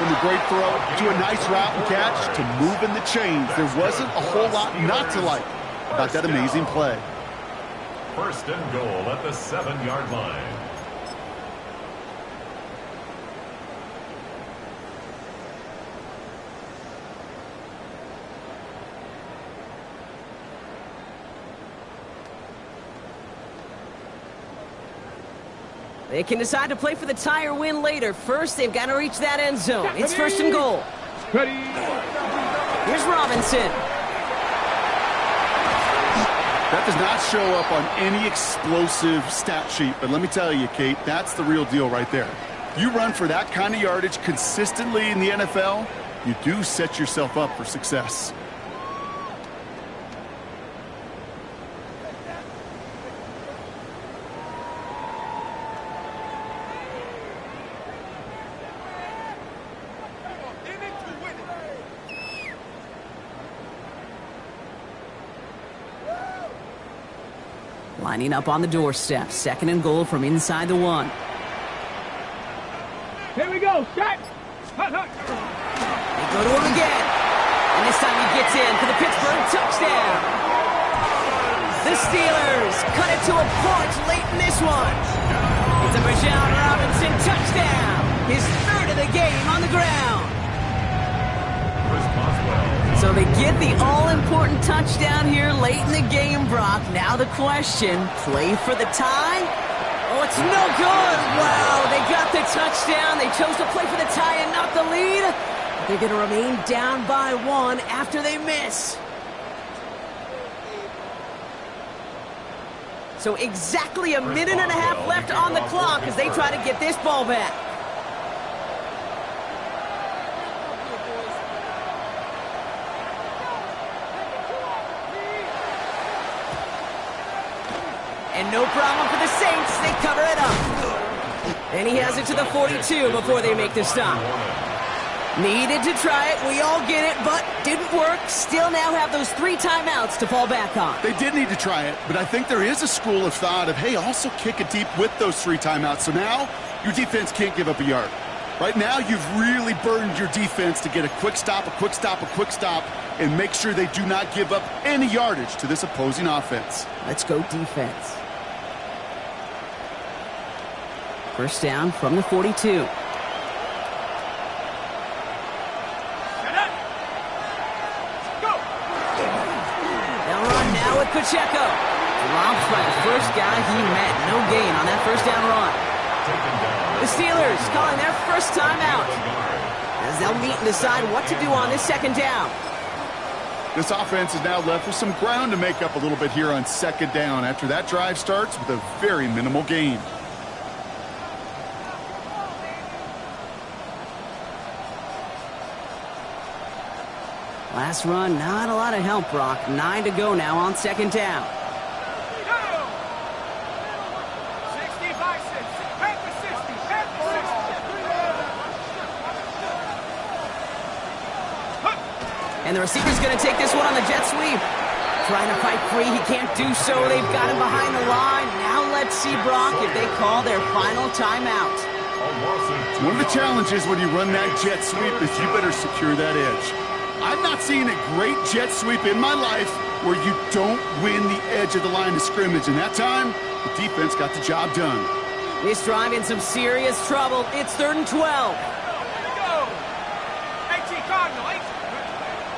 From the great throw to a nice route and catch to moving the chains. There wasn't a whole lot not to like about that amazing play. First and goal at the 7-yard line. They can decide to play for the tie or win later. First, they've got to reach that end zone. It's first and goal. Ready. Here's Robinson. That does not show up on any explosive stat sheet, but let me tell you, Kate, that's the real deal right there. You run for that kind of yardage consistently in the NFL, you do set yourself up for success. Lining up on the doorstep. Second and goal from inside the 1. Here we go. Set. Hut, hut. They go to him again. And this time he gets in for the Pittsburgh touchdown. The Steelers cut it to a point late in this one. It's a Bijan Robinson touchdown. His third of the game on the ground. So they get the all-important touchdown here late in the game, Brock. Now the question, play for the tie? Oh, it's no good. Wow, they got the touchdown. They chose to play for the tie and not the lead. They're going to remain down by 1 after they miss. So exactly a minute and a half left on the clock as they try to get this ball back. And no problem for the Saints. They cover it up. And he has it to the 42 before they make the stop. Needed to try it. We all get it, but didn't work. Still now have those 3 timeouts to fall back on. They did need to try it, but I think there is a school of thought of, hey, also kick it deep with those 3 timeouts. So now your defense can't give up a yard. Right now, you've really burdened your defense to get a quick stop, a quick stop, a quick stop, and make sure they do not give up any yardage to this opposing offense. Let's go defense. First down from the 42. Now with Pacheco. Dropped by the first guy he met. No gain on that first down run. The Steelers calling their first timeout as they'll meet and decide what to do on this second down. This offense is now left with some ground to make up a little bit here on second down after that drive starts with a very minimal gain. Last run, not a lot of help, Brock. 9 to go now on second down. And the receiver's going to take this one on the jet sweep. Trying to fight free, he can't do so. They've got him behind the line. Now let's see, Brock, if they call their final timeout. One of the challenges when you run that jet sweep is you better secure that edge. I've not seen a great jet sweep in my life where you don't win the edge of the line of scrimmage. And that time, the defense got the job done. This drive in some serious trouble. It's 3rd and 12.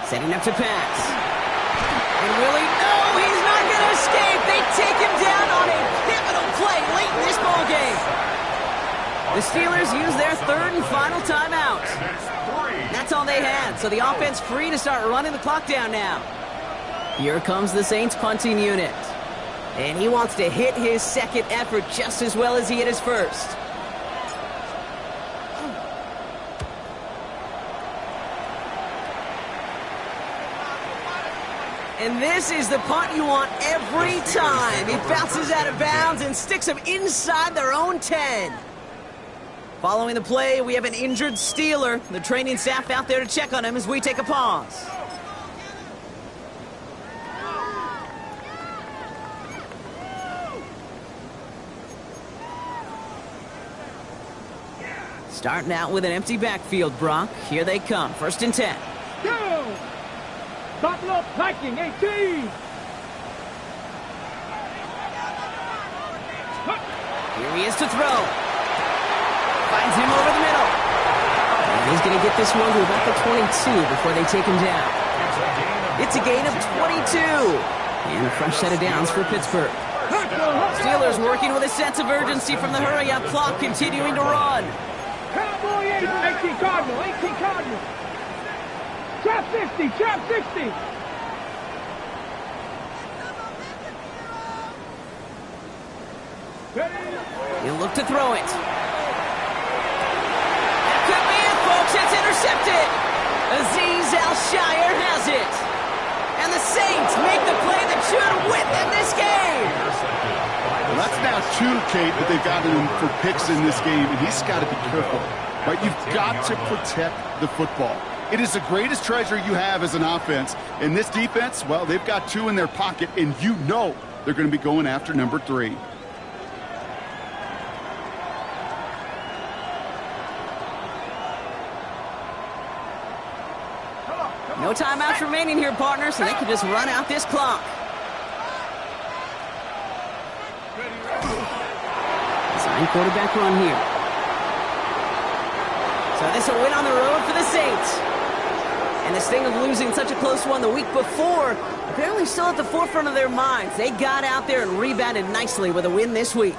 Setting up to pass. And Willie, no, he's not going to escape. They take him down on a pivotal play late in this ballgame. The Steelers use their 3rd and final timeout. That's all they had, so the offense free to start running the clock down now. Here comes the Saints punting unit. And he wants to hit his second effort just as well as he hit his first. And this is the punt you want every time. He bounces out of bounds and sticks them inside their own 10. Following the play, we have an injured Steeler. The training staff out there to check on him as we take a pause. Starting out with an empty backfield, Brock. Here they come. 1st and 10. Go! Buckle up, Viking, 18! Here he is to throw. Finds him over the middle. And he's going to get this one to about the 22 before they take him down. It's a gain of 22. And a fresh set of downs for Pittsburgh. Steelers working with a sense of urgency from the hurry-up clock, continuing to run. Cowboy 18 Cardinal, 18 Cardinal. Trap 60, trap 60. He'll look to throw it. That could be it, folks. It's intercepted. Azeez Al-Shire has it. And the Saints make the play that should win them this game. Well, that's now 2, Kate, that they've gotten him for picks in this game, and he's got to be careful. Right? You've got to protect the football. It is the greatest treasure you have as an offense. And this defense, well, they've got 2 in their pocket, and you know they're going to be going after number 3. No timeouts remaining here, partner, so they can just run out this clock. Design quarterback run here. So this will win on the road for the Saints. And this thing of losing such a close one the week before, apparently still at the forefront of their minds. They got out there and rebounded nicely with a win this week.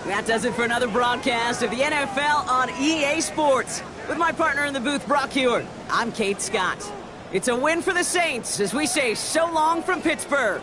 That does it for another broadcast of the NFL on EA Sports. With my partner in the booth, Brock Hewitt, I'm Kate Scott. It's a win for the Saints as we say so long from Pittsburgh.